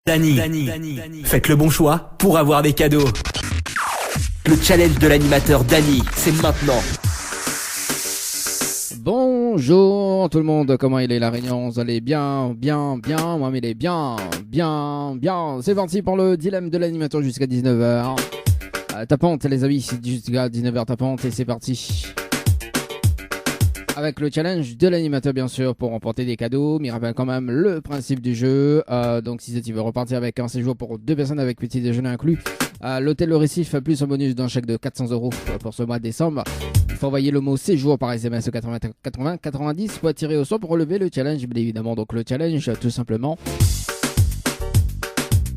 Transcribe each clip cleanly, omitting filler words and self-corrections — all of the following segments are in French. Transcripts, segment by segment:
Dany, faites le bon choix pour avoir des cadeaux. Le challenge de l'animateur Dany, c'est maintenant. Bonjour tout le monde, comment il est la Réunion? Vous allez bien, moi il est bien. C'est parti pour le dilemme de l'animateur jusqu'à 19h. Tapante les amis, jusqu'à 19h tapante et c'est parti. Avec le challenge de l'animateur bien sûr pour remporter des cadeaux, mais il rappelle quand même le principe du jeu. Donc si tu veux repartir avec un séjour pour 2 personnes avec petit déjeuner inclus, l'hôtel Le Récif plus un bonus d'un chèque de 400 € pour ce mois de décembre. Il faut envoyer le mot séjour par SMS 80 90 pour tirer au sort pour relever le challenge bien évidemment. Donc le challenge tout simplement,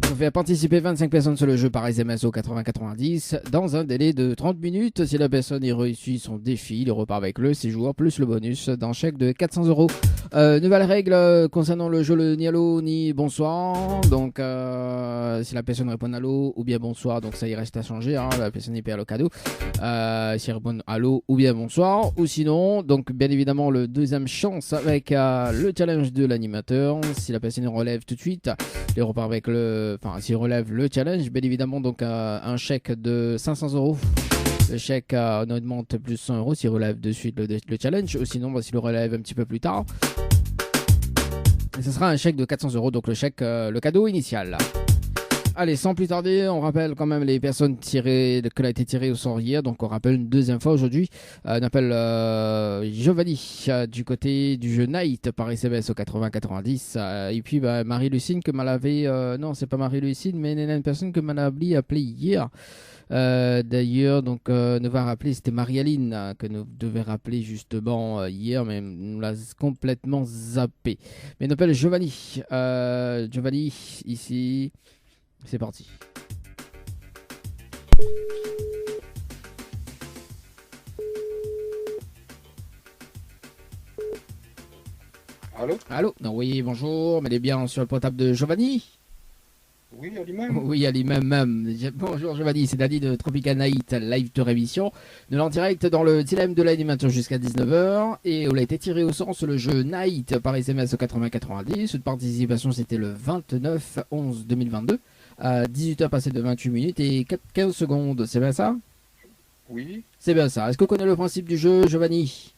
on fait participer 25 personnes sur le jeu par SMS au 80-90 dans un délai de 30 minutes. Si la personne y réussit son défi, il repart avec le séjour plus le bonus d'un chèque de 400 €. Nouvelle règle concernant le jeu, le ni allô ni bonsoir. Donc si la personne répond allô ou bien bonsoir, donc ça y reste à changer, hein, la personne y perd le cadeau. Si elle répond allô ou bien bonsoir, ou sinon, donc bien évidemment le deuxième chance avec le challenge de l'animateur. Si la personne relève tout de suite, il repart avec s'il relève le challenge, bien évidemment donc un chèque de 500 €. Le chèque on augmente plus 100 € s'il relève de suite le challenge, ou sinon s'il le relève un petit peu plus tard, et ce sera un chèque de 400 €, donc le cadeau initial. Allez, sans plus tarder, on rappelle quand même les personnes que a été tiré au sort hier. Donc on rappelle une deuxième fois aujourd'hui. On appelle Giovanni du côté du jeu Night par SMS au 80-90. Et puis Marie-Lucine que m'avait... non, c'est pas Marie-Lucine, mais une personne que m'avait appelé hier. D'ailleurs, donc nous va rappeler, c'était Marie-Aline que nous devait rappeler justement hier, mais nous l'a complètement zappé. Mais on appelle Giovanni. Giovanni, ici... C'est parti. Allô. Non, oui, bonjour. Mais elle est bien sur le portable de Giovanni? Oui, à lui-même. Oui, à lui-même. Bonjour Giovanni, c'est Dany de Tropical Night Live Tour Émission. Nous en direct dans le dilemme de l'animateur jusqu'à 19h. Et on a été tiré au sort sur le jeu Night par SMS au 80-90. Cette participation, c'était le 29-11-2022. 18h passé de 28 minutes et 15 secondes, c'est bien ça? Oui. C'est bien ça. Est-ce qu'on connaît le principe du jeu, Giovanni?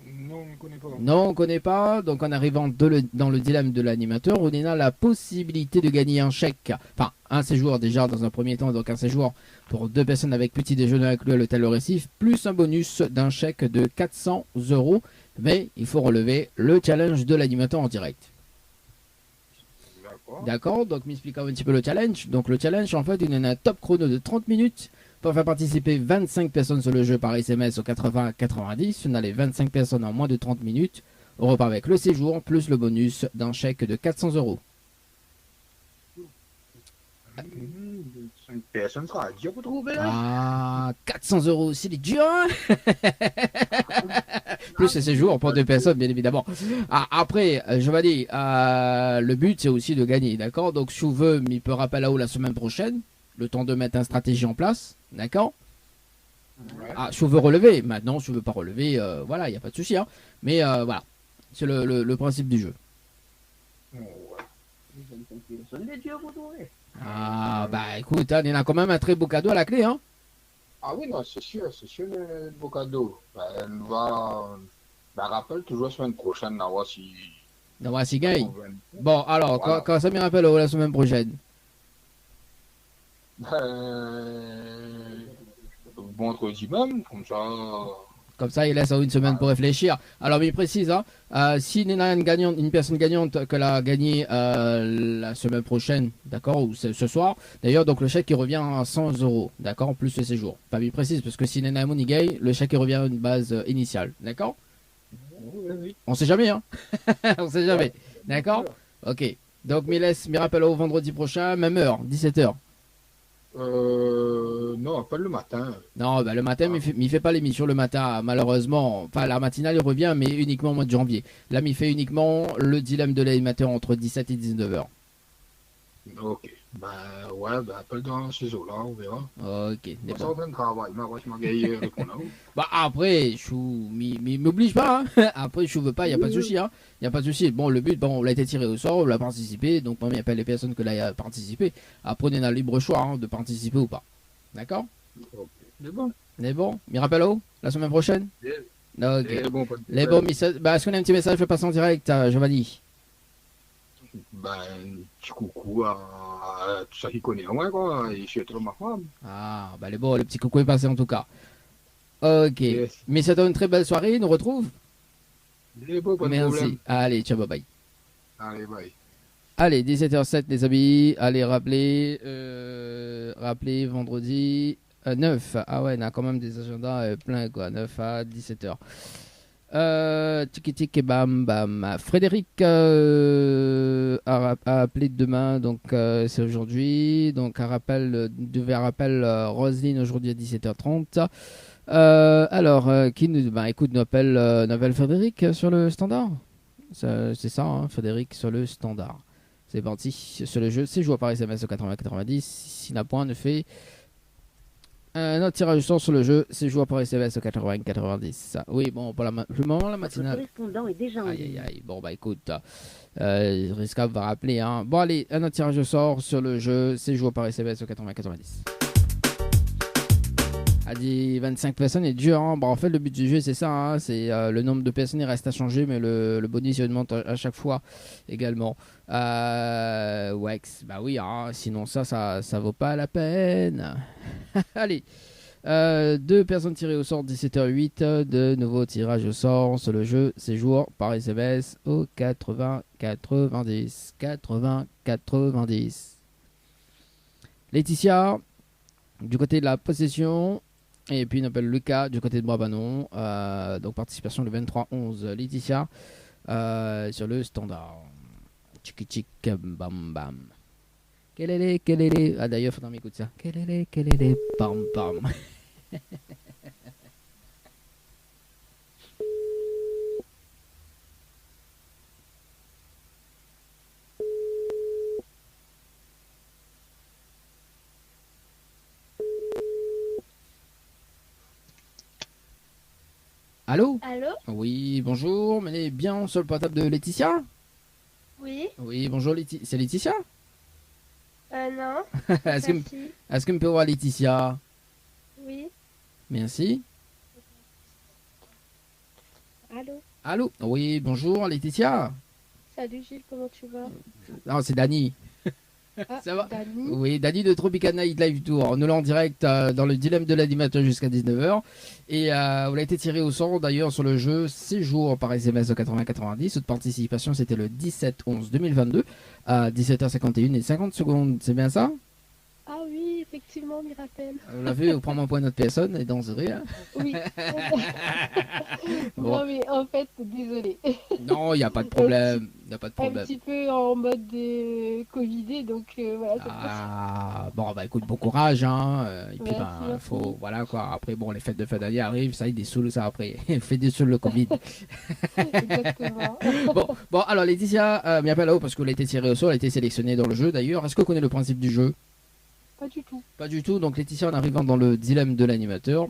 Non, on ne connaît pas. Non, on ne connaît pas. Donc en arrivant dans le dilemme de l'animateur, on a la possibilité de gagner un chèque. Enfin, un séjour déjà dans un premier temps, donc un séjour pour 2 personnes avec petit déjeuner inclus à l'hôtel Le Récif, plus un bonus d'un chèque de 400 €. Mais il faut relever le challenge de l'animateur en direct. D'accord, donc m'expliquons un petit peu le challenge. Donc le challenge, en fait, il y en a un top chrono de 30 minutes pour faire participer 25 personnes sur le jeu par SMS au 80-90. On a les 25 personnes en moins de 30 minutes. On repart avec le séjour plus le bonus d'un chèque de 400 €. 5 personnes, ça va dur pour trouver. Ah, 400 €, c'est dur, hein. Plus le séjour pour 2 personnes, bien évidemment. Après, je vais dire, le but, c'est aussi de gagner, d'accord? Donc, si vous voulez, il peut rappeler là-haut la semaine prochaine, le temps de mettre une stratégie en place, d'accord? Ouais. Si vous voulez relever, maintenant, si vous ne veux pas relever, voilà, il n'y a pas de souci, hein. Mais voilà, c'est le principe du jeu. Écoute, hein, il y en a quand même un très beau cadeau à la clé, hein. Ah oui, non, c'est sûr le beau cadeau. On va rappelle toujours la semaine prochaine, on va voir si... On va voir si gagne. Bon, alors, voilà. Quand ça me rappelle la semaine prochaine? Vendredi même, comme ça... Comme ça, il laisse une semaine pour réfléchir. Alors, mais il précise, hein, si il y a une personne gagnante qu'elle a gagné la semaine prochaine, d'accord, ou ce soir, d'ailleurs, donc le chèque il revient à 100 €, d'accord, en plus le séjour. Enfin, il précise, parce que si il y a un gagne, le chèque il revient à une base initiale, d'accord? Oui. On sait jamais, hein. On sait jamais, d'accord? Ok. Donc, me rappelle au vendredi prochain, même heure, 17h. Non, pas le matin. Non, le matin, il fait pas l'émission le matin, malheureusement. Enfin, la matinale, il revient, mais uniquement au mois de janvier. Là, il fait uniquement le dilemme de l'animateur entre 17 et 19h. Ok. Ben, ouais, ben, appelle dans ces eaux-là, on verra. Ok, Bon, n'est ça, bon. on fait un travail. Mais ouais, je m'en gagne répondre. Bah après, je m'oblige pas. Hein. Après, je veux pas, y a pas de souci. Hein. Y a pas de souci. Bon, le but, bon, on a été tiré au sort, on a participé, donc moi, il n'y a pas les personnes que là a participé. Après, on a le libre choix hein, de participer ou pas. D'accord? Ok. C'est bon. On est bon? Mirapello? La semaine prochaine? Ok. C'est bon, pas de Les bons problème. messages. Bah, est-ce qu'on a un petit message? Je passe en direct, Giovanni. Ben, petit coucou à tout ça qui connaît moi, quoi. Et surtout ma femme. Ah, bah, les bons, le petit coucou est passé en tout cas. Ok. Yes. Mais ça donne une très belle soirée, nous retrouve. C'est bon, pas de Merci. problème. Allez, ciao, bye bye. Allez, bye. Allez, 17h07 les amis. Allez, rappelez vendredi 9. Ah ouais, on a quand même des agendas pleins quoi. 9 à 17h. Tiki tiki bam bam. Frédéric a appelé demain, donc c'est aujourd'hui. Donc un rappel, devait rappeler Roselyne aujourd'hui à 17h30. Qui nous, bah, écoute, nous appelle Frédéric sur le standard. C'est ça, hein, Frédéric sur le standard. C'est parti sur le jeu. C'est joué par SMS au 80-90. Si n'a point ne fait un autre tirage au sort sur le jeu. C'est joué par SMS au 80-90. Oui, bon, pour le moment, la Votre matinale. correspondant est déjà en Aïe, aïe, ligne. aïe. Bon, bah écoute, Riscap va rappeler. Hein. Bon, allez, un autre tirage au sort sur le jeu. C'est joué par SMS au 80-90. A dit 25 personnes est dur. Hein. Bon, en fait, le but du jeu, c'est ça. Hein. C'est le nombre de personnes, il reste à changer, mais le bonus, il augmente à chaque fois également. Ouais, bah oui, hein. Sinon, ça vaut pas la peine. Allez. Deux personnes tirées au sort 17h08. De nouveau tirage au sort sur le jeu. Séjour par SMS au 80-90. 80-90. Laetitia, du côté de la possession. Et puis, on appelle Lucas du côté de Brabanon. Donc, participation le 23-11. Laetitia sur le standard. Tchiki tchik, bam bam. Quel est. Ah, d'ailleurs, faudra m'écouter ça. Quel est, bam bam. Allô? Allô? Oui, bonjour. Mais bien sur le portable de Laetitia? Oui? Oui, bonjour, c'est Laetitia? Non? Est-ce que, Merci. est-ce que me peut voir Laetitia? Oui? Merci. Allô? Allô? Oui, bonjour, Laetitia? Salut Gilles, comment tu vas? Non, c'est Dani. Ah, Ça va? Dani? Oui, Dani de Tropical Night Live Tour. Nous l'en direct dans le dilemme de l'animateur jusqu'à 19h. Et on a été tiré au sort d'ailleurs sur le jeu 6 jours par SMS de 80-90. Notre participation c'était le 17-11-2022 à 17h51 et 50 secondes. C'est bien ça? Ah oui, effectivement, m'y rappelle. On l'a vu, on prend mon point de notre personne et dans ce rire. Oui. Bon. Non mais en fait, désolé. Non, il n'y a pas de problème. Il n'y a pas de Un problème. petit peu en mode Covidé, donc voilà. Ah, bon, bah écoute, bon courage, hein. Et puis, Merci, ben, merci. faut, voilà quoi. Après, bon, les fêtes de fin d'année arrivent, ça, il dessoule ça après. Fait dessoule le Covid. Exactement. Bon, alors Laetitia, m'y appelle là-haut parce qu'elle a été tirée au sort, elle a été sélectionnée dans le jeu d'ailleurs. Est-ce qu'on connaît le principe du jeu? Pas du tout. Pas du tout. Donc Laetitia, en arrivant dans le dilemme de l'animateur,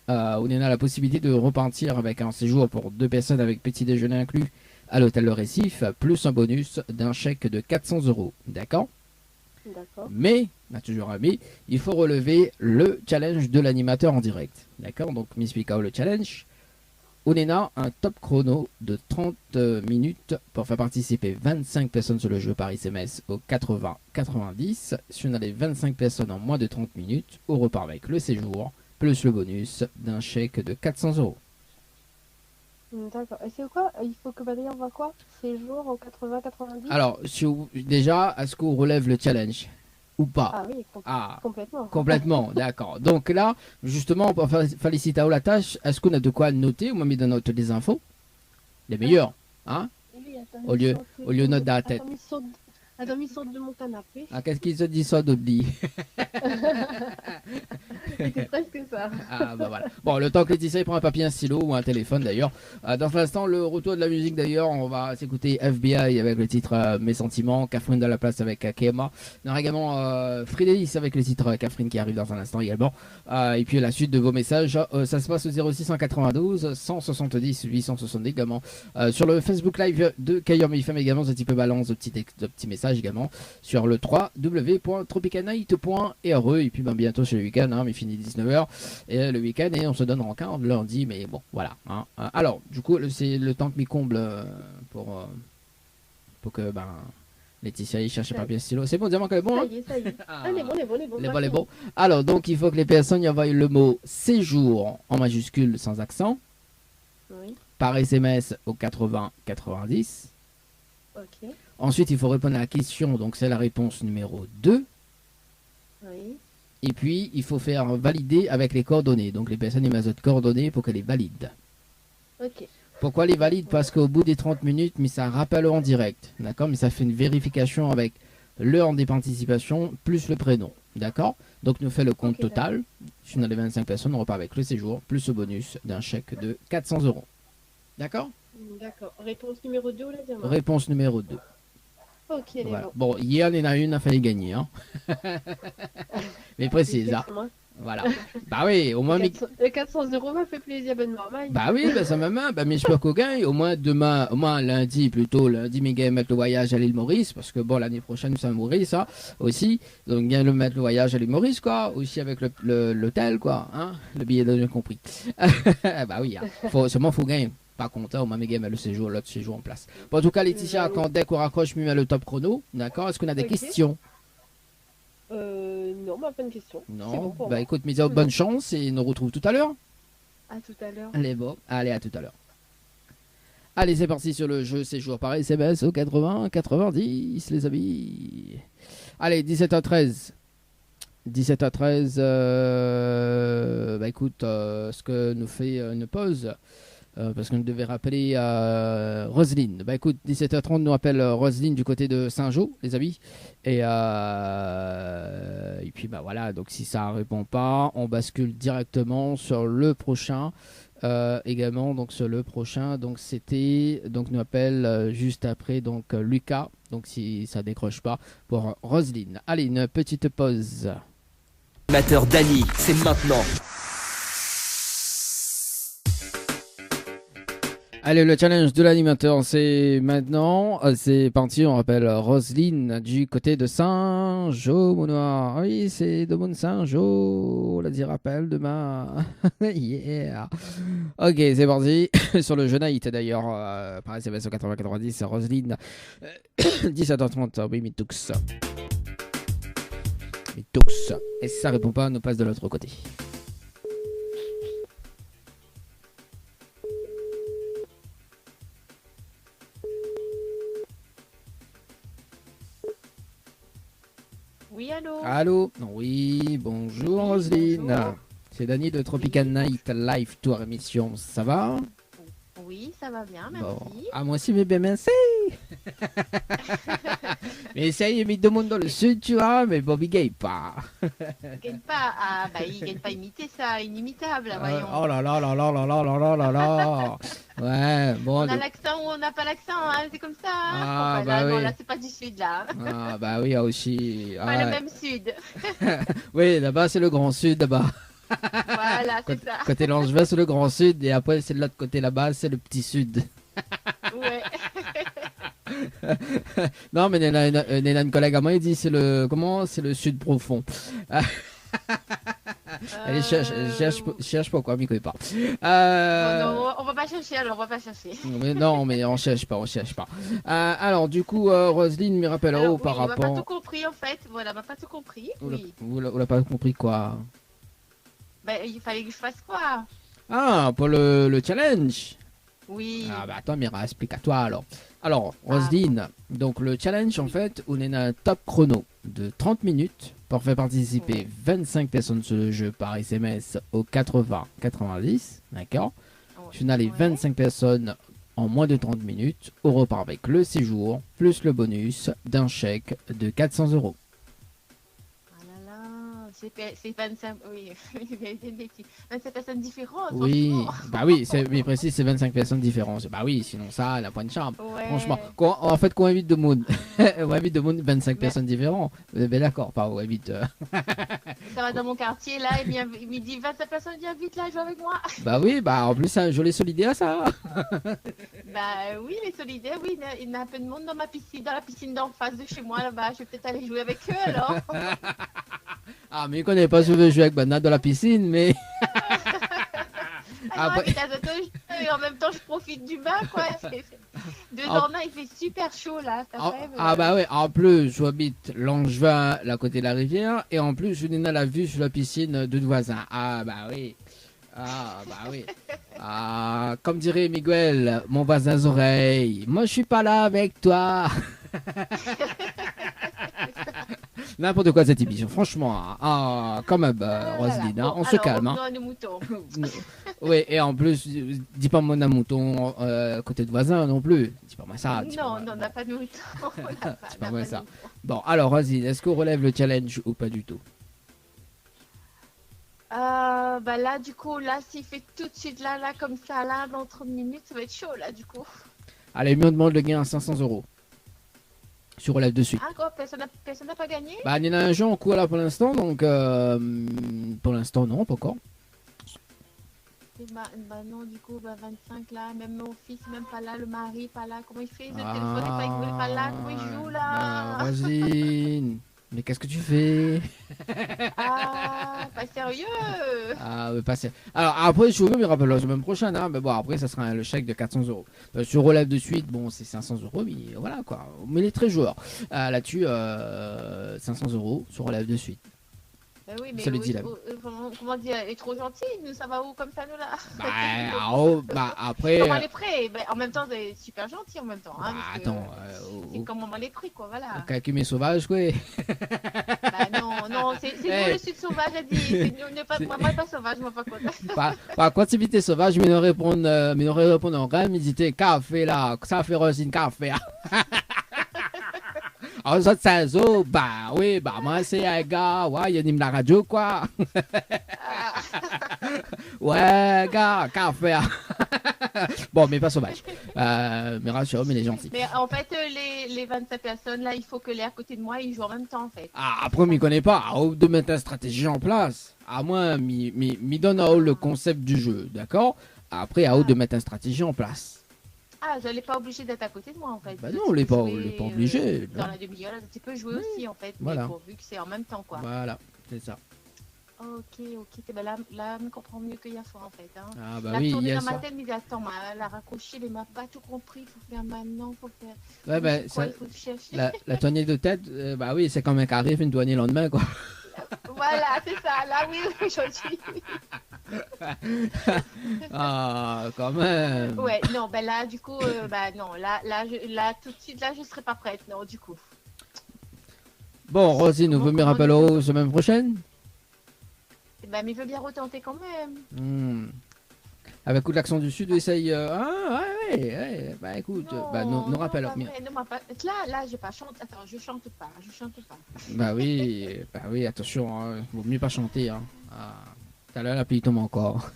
on a la possibilité de repartir avec un séjour pour 2 personnes avec petit déjeuner inclus à l'hôtel Le Récif, plus un bonus d'un chèque de 400 euros. D'accord? D'accord. Mais, on a toujours un mais, il faut relever le challenge de l'animateur en direct. D'accord? Donc, m'expliquons le challenge. On a un top chrono de 30 minutes pour faire participer 25 personnes sur le jeu par SMS au 80-90. Si on a les 25 personnes en moins de 30 minutes, on repart avec le séjour, plus le bonus d'un chèque de 400 euros. D'accord. Et c'est quoi? Il faut que Valérie envoie quoi? Séjour au 80-90? Alors, déjà, est-ce qu'on relève le challenge ou pas? Ah oui, Ah, complètement. complètement, d'accord. Donc là, justement, pour féliciter la tâche, est-ce qu'on a de quoi noter? On m'a mis dans note des infos. Les meilleurs, hein? Oui, attends, Au lieu de note dans la tête. Attends, La demi-sorte de mon canapé. Ah, qu'est-ce qu'il se dit ça, Dobby? C'était presque ça. Ah bah voilà. Bon, le temps que Laetitia il prend un papier, un stylo ou un téléphone d'ailleurs. Dans l'instant, le retour de la musique d'ailleurs, on va s'écouter FBI avec le titre Mes sentiments, Catherine de la place avec Kema. On aura également Frédéric avec le titre Catherine qui arrive dans un instant également. Et puis la suite de vos messages, ça se passe au 0692 170 870 également. Sur le Facebook Live de Kayormi FM également, un petit peu balance de petits messages également. Sur le www.tropicanight.re et puis ben, bientôt c'est le week-end, hein, mais fini 19h et le week-end et on se donne encore lundi, mais bon voilà. Hein. Alors du coup c'est le temps que m'y comble pour que ben Laetitia y cherche pas bien stylo. C'est bon, diamant qu'elle est bon. Ça Hein y est, ça y est. Ah, Les bons. les bons. Alors donc il faut que les personnes y envoient le mot séjour en majuscule sans accent Oui, par SMS au 80 90. ok. Ensuite il faut répondre à la question, donc c'est la réponse numéro 2. Oui, Et puis, il faut faire valider avec les coordonnées. Donc, les personnes, ils mettent d'autres coordonnées pour qu'elles les valident. ok. Pourquoi les valident? Parce qu'au bout des 30 minutes, mais ça rappelle en direct. D'accord? Mais ça fait une vérification avec l'heure des participations plus le prénom. D'accord? Donc, nous fait le compte Ok, total. Si on a les 25 personnes, on repart avec le séjour plus le bonus d'un chèque de 400 euros. D'accord? D'accord. Réponse numéro 2 ou la diamant? Réponse numéro 2. Ok, les Voilà. bons. Bon, hier, il y en a une, il a fallu gagner. Hein. Mais précise, hein. Voilà. Bah oui, au moins... Les 400 euros m'a fait plaisir, ben normal. Bah oui, bah ça m'a bah mais j'espère qu'on gagne. Au moins demain, lundi, mes gars mettre le voyage à l'île Maurice, parce que bon, l'année prochaine, c'est à Maurice, ça, aussi. Donc, bien le mettre le voyage à l'île Maurice, quoi. Aussi avec l'hôtel, quoi. Hein, le billet d'avion compris. Bah oui, hein. Seulement, faut gagner. Pas content, au moins mes gars mettent le séjour, l'autre séjour en place. Bon, en tout cas, Laetitia, quand dès qu'on raccroche, me met le top chrono. D'accord? Est-ce qu'on a des Ok. questions? Non, pas de question. C'est bon Non. pour Bah moi. écoute, mes bonne chance et nous retrouve tout à l'heure. À tout à l'heure. Allez, bon. Allez, à tout à l'heure. Allez, c'est parti sur le jeu séjour par SMS au 80 90, les amis. Allez, 17h13. 17h13, bah écoute, ce que nous fait une pause, parce qu'on devait rappeler Roselyne. Bah écoute, 17h30 nous rappelle Roselyne du côté de Saint-Jean, les amis. Et puis bah voilà, donc si ça répond pas, on bascule directement sur le prochain. Également donc sur le prochain, donc c'était, donc nous appelle juste après donc Lucas, donc si ça décroche pas pour Roselyne. Allez, une petite pause. Animateur Dany, c'est maintenant. Allez, le challenge de l'animateur, c'est maintenant. C'est parti, on rappelle Roselyne du côté de Saint-Jean, mon noir. Oui, c'est de mon Saint-Jean. On l'a dit, rappel demain. Yeah. Ok, c'est parti. Sur le jeune Haït d'ailleurs, par SMS au 8090, Roselyne. 17h30, oui, Mitoux. Et si ça répond pas, on nous passe de l'autre côté. Oui, allô? Allô? Oui, bonjour Roselyne. bonjour. C'est Dany de Tropical Night Live Tour émission. Ça va? Oui, ça va bien, merci. Bon. Ah, moi aussi, mais bien merci. Mais ça y est, mis deux mondes dans le sud, tu vois, mais Bobby gagne pas. Il gagne pas. Ah, bah, il gagne pas imiter ça, inimitable, voyons. Oh là là là là là là là là là là. Ouais, bon. On a l'accent ou on n'a pas l'accent, hein, c'est comme ça. Hein. Ah, Bon, bah là, non, oui. là, c'est pas du sud, là. Ah, bah oui, aussi. Pas Ah, le même sud. oui, là-bas, c'est le grand sud, là-bas. Voilà, c'est ça. Côté Langevin, c'est le grand sud, et après, c'est de l'autre côté là-bas, c'est le petit sud. Ouais. Non, mais Néla, une collègue à moi, il dit c'est le sud profond. Allez, cherche pas quoi, m'y connais pas. Non, on va pas chercher alors, on va pas chercher. Non, mais on cherche pas. Alors, du coup, Roselyne me rappelle Alors, par oui, on n'a pas tout rapport. compris en fait. Voilà, on n'a pas tout compris. Oui. Vous l'avez pas compris quoi? Ben, il fallait que je fasse quoi? Ah, pour le challenge. Oui. Ah bah attends, Mira, explique à toi alors. Alors, Roselyne, donc le challenge en fait, on est un top chrono de 30 minutes pour faire participer 25 personnes sur le jeu par SMS au 80-90, d'accord? Ouais. Tu as les Ouais. 25 personnes en moins de 30 minutes, on repart avec le séjour, plus le bonus d'un chèque de 400 euros. Ah là là, c'est 25, oui, des bêtises. 25 personnes différentes, Oui, franchement. bah oui, mais précis, c'est 25 personnes différentes. Bah oui, sinon ça, la point de charme. Ouais. Franchement, en fait, qu'on invite de monde, on invite de monde 25 Mais- personnes différentes. Ben d'accord, pas on invite. Ça va dans mon quartier, là, il me dit 25 personnes, viens vite là, joue avec moi. Bah oui, bah en plus, c'est un joli solidaire ça. Bah oui, les solidaires, oui, il y a un peu de monde dans la piscine d'en face de chez moi, là-bas. Je vais peut-être aller jouer avec eux, alors. Ah, mais il connaît pas, je veux jouer avec Banat dans la piscine, mais. Alors, Après- et en même temps, je profite du bain, quoi. Deux Ah. en un, il fait super chaud, là. cet Ah, après-midi. ah bah ouais, en plus, j'habite Langevin, à côté de la rivière, et en plus, je n'ai la vue sur la piscine de voisin. Ah bah oui. Ah bah oui. Ah, comme dirait Miguel, mon voisin aux oreilles, moi je suis pas là avec toi. N'importe quoi cette émission, franchement. Ah, quand même, Voilà. Roselyne, hein, Bon, on se alors, calme. Hein. revenons à nos moutons. Oui, et en plus, dis pas mon mouton côté de voisin non plus. Dis pas moi ça. dis pas Non, moi- non, on n'a pas de moutons. On n'a pas- C'est on pas n'a vrai, de ça. moutons. Bon, alors, Roselyne, est-ce qu'on relève le challenge ou pas du tout? Bah là, du coup, là, s'il fait tout de suite là, comme ça, là, dans 30 minutes, ça va être chaud, là, du coup. Allez, mieux on demande le gain à 500 euros. Sur relève de suite. Ah, quoi, personne n'a pas gagné? Bah, il y en a un jeu en cours là pour l'instant, donc pour l'instant, non, pas encore. Bah non, du coup, bah 25 là, même mon fils, même pas là, le mari, pas là. Comment il fait? Le Ah, téléphone est pas là, comment il joue là? Roselyne, mais qu'est-ce que tu fais? Ah, pas sérieux? Ah, mais pas sérieux. Alors, après, je veux me rappeler la semaine prochaine, hein, mais bon, après, ça sera le chèque de 400 euros. Sur relève de suite, bon, c'est 500 euros, mais voilà quoi. Mais les très joueurs. Là-dessus, 500 euros sur relève de suite. Bah oui, mais Ça le dit, là. comment dire, elle est trop gentille, nous, ça va où comme ça, nous là? Bah, après. Comment elle est prêt? Bah, en même temps, elle est super gentille en même temps. Bah, Hein, parce que attends. c'est comment elle est prêt, quoi, voilà. Calculer sauvage, quoi. Bah non, c'est Hey. nous le sud sauvage, elle dit. Moi, pas sauvage, moi, pas contre. Par continuité sauvage, mais nous répondre en rien, mais dites café là, ça fait Rosine café. En autres, c'est ça, bah oui, bah moi c'est un gars, ouais, il anime la radio quoi. Ouais, gars, café. Bon, mais pas sauvage. Mais rassure, mais il est gentil. Mais en fait, les 25 personnes, là, il faut que les à côté de moi, ils jouent en même temps, en fait. Ah, après, on m'y connaît pas. À haut de mettre une stratégie en place. À moi, m'y donne à haut le concept du jeu, d'accord? Après, à haut de mettre une stratégie en place. Ah, je n'ai pas obligé d'être à côté de moi, en fait. Bah Je non, on l'est pas, jouer, obligé. dans la demi-heure, tu peux jouer aussi, en fait. Voilà. Mais pourvu que c'est en même temps, quoi. Voilà, c'est ça. Ok. Ben là, on comprend mieux qu'il y a fois, en fait. Hein. Ah bah La oui, il tournée y a dans ma ça. tête, mais attends, la raccrocher, il m'a pas tout compris. Il faut faire maintenant, faut faire. Ouais, bah, Quoi, ça, il faut chercher. la tournée de tête, bah oui, c'est comme un carré, une tournée le lendemain, quoi. Voilà, c'est ça. Là, oui, aujourd'hui. Ah, quand même. Ouais, non, ben là, du coup, bah non, là, tout de suite, là, je serai pas prête, non, du coup. Bon, Rosine, nous Comment- vous me comment rappellerons dire semaine prochaine. Ben, mais il veut bien retenter quand même. Avec coup de l'accent du sud, essaye. Ouais. Bah écoute, bah nous rappelle. pas vrai, non, là, j'ai pas chanté. Attends, je chante pas. Bah oui, attention, hein, vaut mieux pas chanter. Hein. Ah, t'as l'air la pluie tombe encore.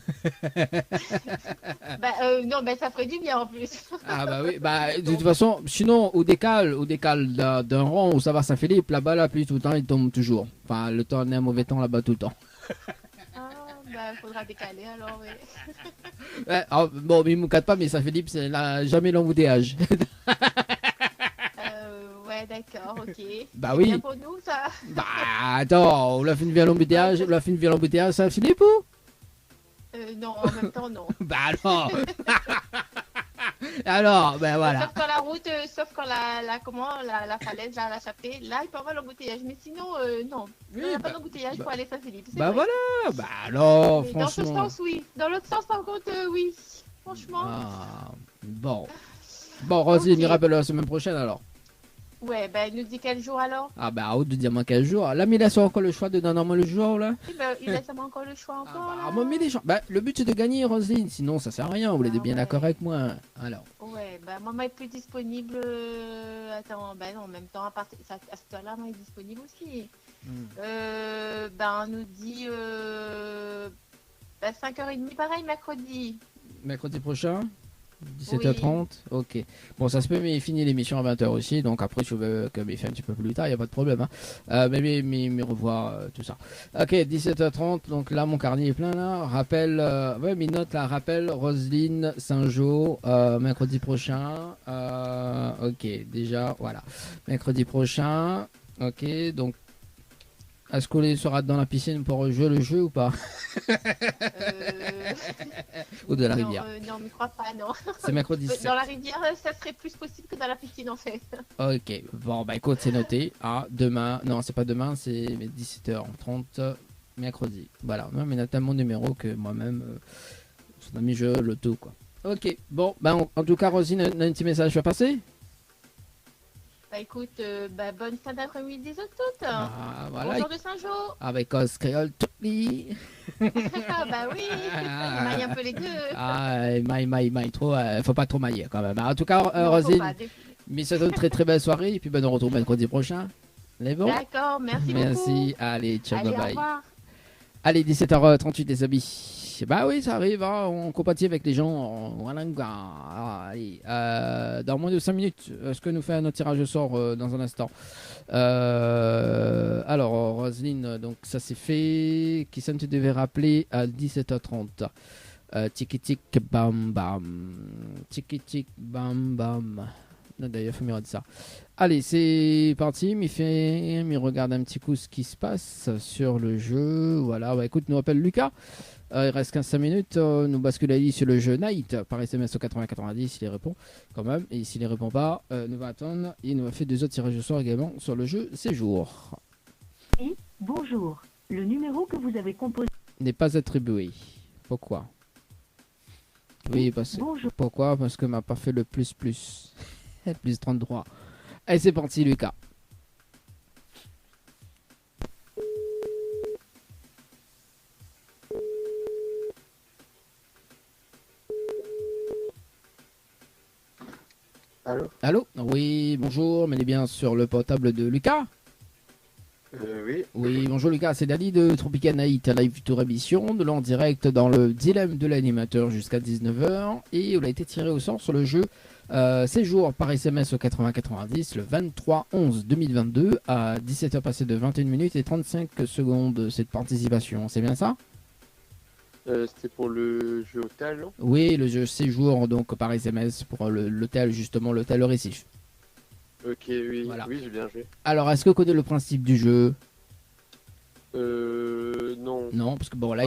Non, ben, ça ferait du bien en plus. Ah bah oui, bah de toute façon, sinon au décal d'un rang où ça va Saint-Philippe, là-bas la pluie tout le temps, il tombe toujours. Enfin, le temps, on est un mauvais temps là-bas tout le temps. Ah, ben, faudra décaler alors, oui. Ouais, bon, mais il me casse pas, mais Saint-Philippe, c'est jamais l'embouteillage. Ouais, d'accord, ok. Bah C'est oui. bien pour nous, ça. Bah attends, on l'a fait une vie à l'embouteillage, Saint-Philippe ou? Non, en même temps, non. Bah alors. Alors, ben voilà. Sauf quand la route, sauf quand la falaise, là, la chapée, là, il peut y avoir l'embouteillage. Mais sinon, non. Il n'y a pas d'embouteillage pour aller à Saint-Philippe. c'est Bah vrai. voilà, bah alors, Mais dans ce franchement. sens, oui. Dans l'autre sens, par contre, oui. Franchement. Ah, bon. Bon, Rosy, Ok. me rappelle la semaine prochaine alors. Ouais, ben, il nous dit quel jour alors? Ah bah, haute de diamant 15 jours. Là, mais il a encore le choix de donner normalement le jour là. Eh ben, il laisse encore le choix encore, là. Moi, mais les gens. Bah, le but c'est de gagner, Roselyne. Sinon, ça sert à rien. Vous êtes Ah bien ouais. d'accord avec moi. Alors. Ok, Ouais, bah maman est plus disponible. Attends, bah non, en même temps, à cette heure-là, maman est disponible aussi. Bah on nous dit 5h30, pareil, mercredi. Mercredi prochain 17h30. Ok. Bon, ça se peut, mais il finit l'émission à 20h aussi. Donc après, tu veux que fait un petit peu plus tard, il n'y a pas de problème. Hein. Mais revoir tout ça. Ok, 17h30. Donc là, mon carnet est plein là. Rappel, mes notes là. Rappel, Roselyne, Saint-Jean, mercredi prochain. Ok, déjà, voilà. Mercredi prochain. Ok, donc. Est-ce qu'on sera dans la piscine pour jouer le jeu ou pas? Ou de la rivière? Non, mais je crois pas, non. C'est mercredi 7. Dans la rivière, ça serait plus possible que dans la piscine, en fait. Ok, bon, bah écoute, c'est noté. Demain, non, c'est pas demain, c'est 17h30, mercredi. Voilà, mais on a tellement de numéros que moi-même, son ami, je le tout, quoi. Ok, bon, bah en tout cas, Rosine, un petit message à passer? Bah écoute, bonne fin d'après-midi à toutes. Voilà. Bonjour de Saint-Jean. Avec Os Créole Topli. Bah oui, il maille un peu les deux. Maille trop, faut pas trop mailler quand même. En tout cas, Rosine, mais ça donne une très très belle soirée et puis on retrouve mercredi prochain. C'est bon? D'accord, merci beaucoup. Merci, allez, ciao, bye bye. Au revoir. Allez, 17h38 les amis. Bah oui, ça arrive, hein, on compatit avec les gens. Allez, dans moins de 5 minutes, est-ce que nous fait un autre tirage au sort dans un instant? Alors, Roselyne, donc ça c'est fait. Qui ça tu devais rappeler à 17h30? Tiki tic bam bam. Tiki tic bam bam. D'ailleurs, il faut mieux dire ça. Allez, c'est parti. Il regarde un petit coup ce qui se passe sur le jeu. Voilà, bah écoute, nous appelle Lucas. Il reste 15 minutes. Nous basculons sur le jeu Night par SMS au 80-90. S'il répond quand même. Et s'il ne répond pas, nous va attendre. Il nous a fait 2 autres tirages au sort également sur le jeu Séjour. Et bonjour. Le numéro que vous avez composé n'est pas attribué. Pourquoi? Oui, pourquoi? Parce que m'a pas fait le plus. Plus 33. Allez, c'est parti, Lucas. Allô? Oui, bonjour, mais bien sur le portable de Lucas? Oui. Oui, bonjour Lucas, c'est Dali de Tropical Night, live tour émission, de l'en direct dans le dilemme de l'animateur jusqu'à 19h, et on a été tiré au sort sur le jeu Séjour par SMS au 80-90 le 23-11-2022 à 17h passées de 21 minutes et 35 secondes cette participation, c'est bien ça? C'était pour le jeu hôtel, non? Oui, le jeu Séjour donc par SMS pour l'hôtel, justement l'hôtel Récif. Ok, oui, voilà. Oui, j'ai bien joué. Alors, est-ce que vous connaissez le principe du jeu? Non. Non, parce que bon, là,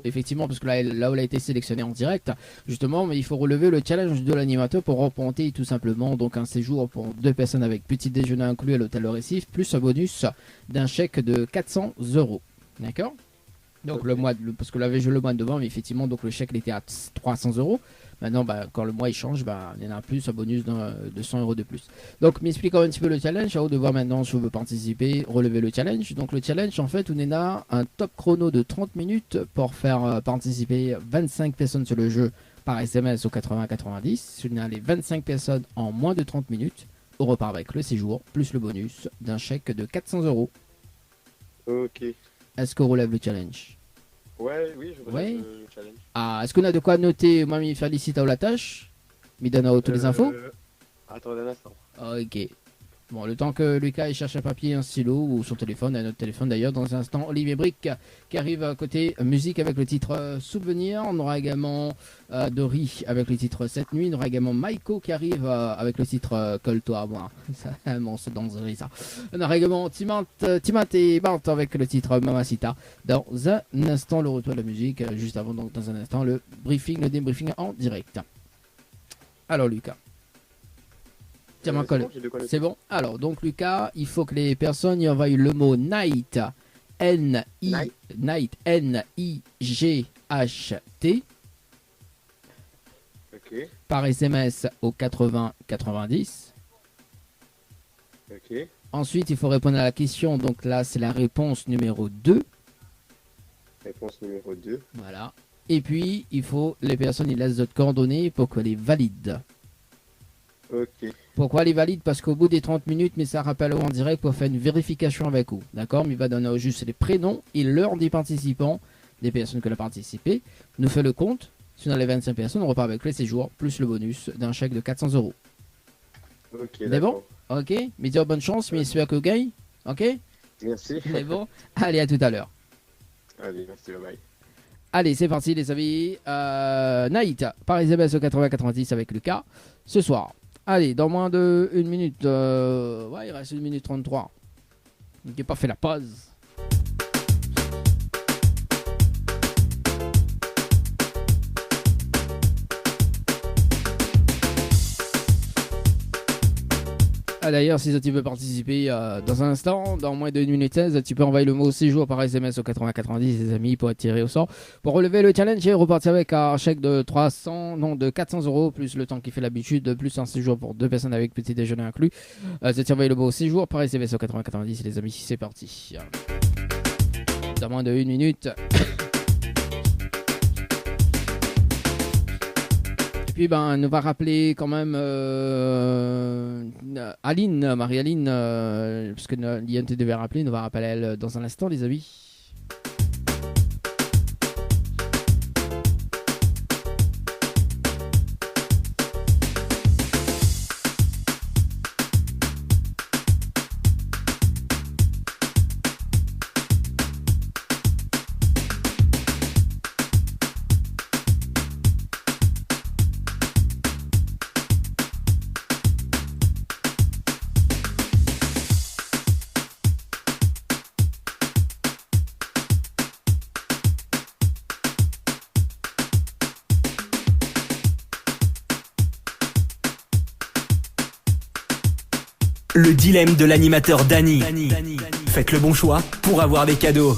effectivement, parce que là où il a été sélectionné en direct, justement, mais il faut relever le challenge de l'animateur pour remporter tout simplement donc un séjour pour 2 personnes avec petit déjeuner inclus à l'hôtel Récif, plus un bonus d'un chèque de 400 €. D'accord? Donc parce que là, je le mois de novembre, mais effectivement, donc le chèque il était à 300 €. Maintenant, quand le mois il change, il y en a plus, un bonus de 100 € de plus. Donc, m'expliquons un petit peu le challenge. À vous de voir maintenant si vous voulez participer, relever le challenge. Donc, le challenge, en fait, on est là un top chrono de 30 minutes pour faire participer 25 personnes sur le jeu par SMS au 80-90. Si on a les 25 personnes en moins de 30 minutes, on repart avec le séjour plus le bonus d'un chèque de 400 €. Ok. Est-ce qu'on relève le challenge? Ouais, oui, je relève le challenge. Est-ce qu'on a de quoi noter? Moi, je félicite à la tâche. Je donne toutes les infos. Attendez un instant. Ok. Bon, le temps que Lucas il cherche un papier, un stylo ou son téléphone, un autre téléphone d'ailleurs, dans un instant, Olivier Brick qui arrive à côté musique avec le titre Souvenir. On aura également Dory avec le titre Cette nuit. On aura également Maiko qui arrive avec le titre Colle-toi, moi. Bon, c'est dans ça. On aura également Timate et Bart avec le titre Mamacita. Dans un instant, le retour de la musique. Juste avant, donc, dans un instant, le débriefing en direct. Alors, Lucas. C'est bon. Alors, donc, Lucas, il faut que les personnes y envoient le mot Night, Night, N-I-G-H-T, okay. Par SMS au 80-90. Okay. Ensuite, il faut répondre à la question. Donc là, c'est la réponse numéro 2. Réponse numéro 2. Voilà. Et puis, il faut les personnes, ils laissent d'autres coordonnées pour que les valident. Ok. Pourquoi elle est valide? Parce qu'au bout des 30 minutes, mais ça rappelle en direct pour faire une vérification avec vous. D'accord? Mais il va donner juste les prénoms et l'heure des participants, des personnes qui ont participé. Nous fait le compte. Si on a les 25 personnes, on repart avec le séjour plus le bonus d'un chèque de 400 euros. Ok, C'est d'accord. bon? Ok? Mais dire bonne chance, mais celui que vous gagnez. Ok? Merci. C'est bon? Allez, à tout à l'heure. Allez, merci, bye bye. Allez, c'est parti les amis. Naït, Paris SMS au 80-90 avec Lucas. Ce soir. Allez, dans moins de 1 minute. Ouais, il reste 1 minute 33. Il n'a pas fait la pause. Ah, d'ailleurs, si tu veux participer dans un instant, dans moins de 1 minute 16, tu peux envoyer le mot séjour par SMS au 8090, les amis, pour être tiré au sort. Pour relever le challenge et repartir avec un chèque de 400 euros, plus le temps qui fait l'habitude, plus un séjour pour 2 personnes avec petit déjeuner inclus. Tu envoies le mot séjour par SMS au 8090, les amis, c'est parti. Dans moins de 1 minute. Puis ben, nous va rappeler quand même Aline, Marie-Aline, parce que Liane te devait rappeler, nous va rappeler elle dans un instant, les amis. Le dilemme de l'animateur Dany. Faites le bon choix pour avoir des cadeaux.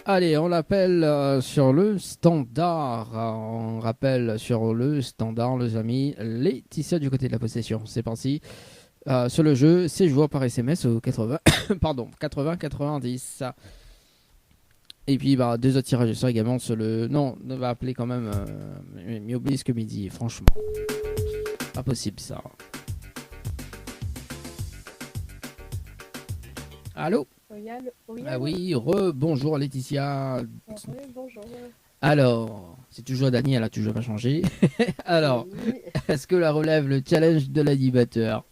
Allez, on l'appelle sur le standard. On rappelle sur le standard, les amis, Laetitia du côté de la possession. C'est parti. Sur le jeu, c'est joueur par SMS au 80-90. Et puis, 2 autres tirages de sort également sur le... Non, on va appeler quand même mieux oublier ce que midi, franchement. Pas possible, ça. Allô? Oui, Ah oui, bonjour Laetitia. bonjour. Alors, c'est toujours Dany, elle a toujours pas changé. Alors, Oui. est-ce que la relève le challenge de l'animateur?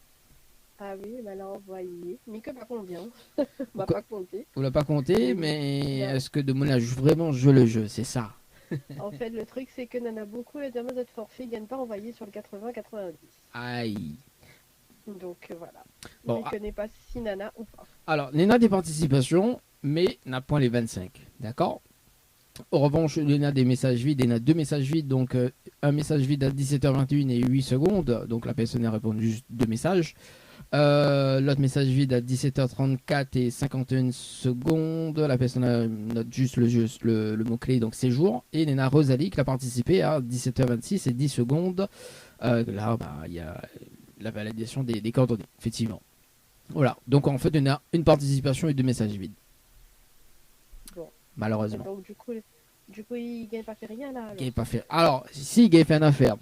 Ah oui, bah là, envoyé. Mais que pas combien? On va pas compter. Vous l'a pas compté, mais est-ce que de mon âge vraiment joue le jeu, c'est ça? En fait, le truc, c'est que Nana beaucoup, les demandes de forfait, ne viennent pas envoyer sur le 80-90. Aïe. Donc voilà. Bon, Je ne connais pas si Nana ou pas. Alors, il y en a des participations, mais n'a point les 25. D'accord? En revanche, il y en a des messages vides, il y en a 2 messages vides. Donc, un message vide à 17h21 et 8 secondes. Donc, la personne a répondu juste 2 messages. L'autre message vide à 17h34 et 51 secondes. La personne note juste le mot-clé, donc séjour. Et il y en a Rosalie qui a participé à 17h26 et 10 secondes. Là, il y a la validation des coordonnées, effectivement. Voilà, donc en fait, il y en a une participation et 2 messages vides. Bon. Malheureusement. Donc du coup il gagne pas fait rien là. Gay pas fait. Alors, si Gay fait une affaire.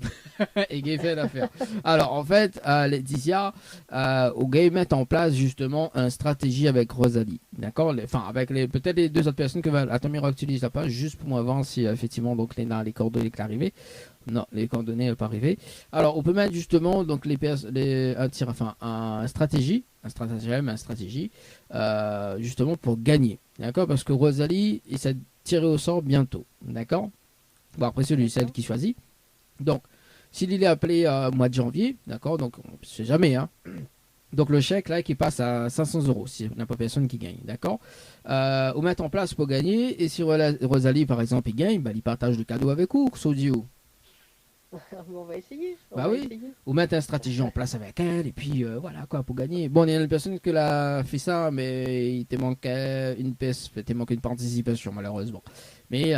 Et Gay fait une affaire. Alors, en fait, Laetitia, au Gay met en place justement une stratégie avec Rosalie. D'accord? Enfin, avec peut-être les 2 autres personnes que Atomiro utilise la page juste pour moi voir si effectivement donc les coordonnées qui arrivées. Non, les coordonnées ne pas arriver. Alors, on peut mettre justement donc un stratégie, un stratagème, un stratégie, justement pour gagner. D'accord? Parce que Rosalie, il s'est tiré au sort bientôt. D'accord? Bon, après, c'est lui, celle qui choisit. Donc, s'il est appelé au mois de janvier, d'accord? Donc, on ne sait jamais, hein. Donc, le chèque, là, qui passe à 500 euros, si il n'y a pas personne qui gagne, d'accord? On met en place pour gagner, et si Rosalie, par exemple, il gagne, il partage le cadeau avec vous, Sodio. On va essayer. Ou mettre une stratégie en place avec elle, et puis voilà quoi, pour gagner. Bon, il y a une personne qui a fait ça, mais il te manquait une pièce, il te manquait une participation, malheureusement. Mais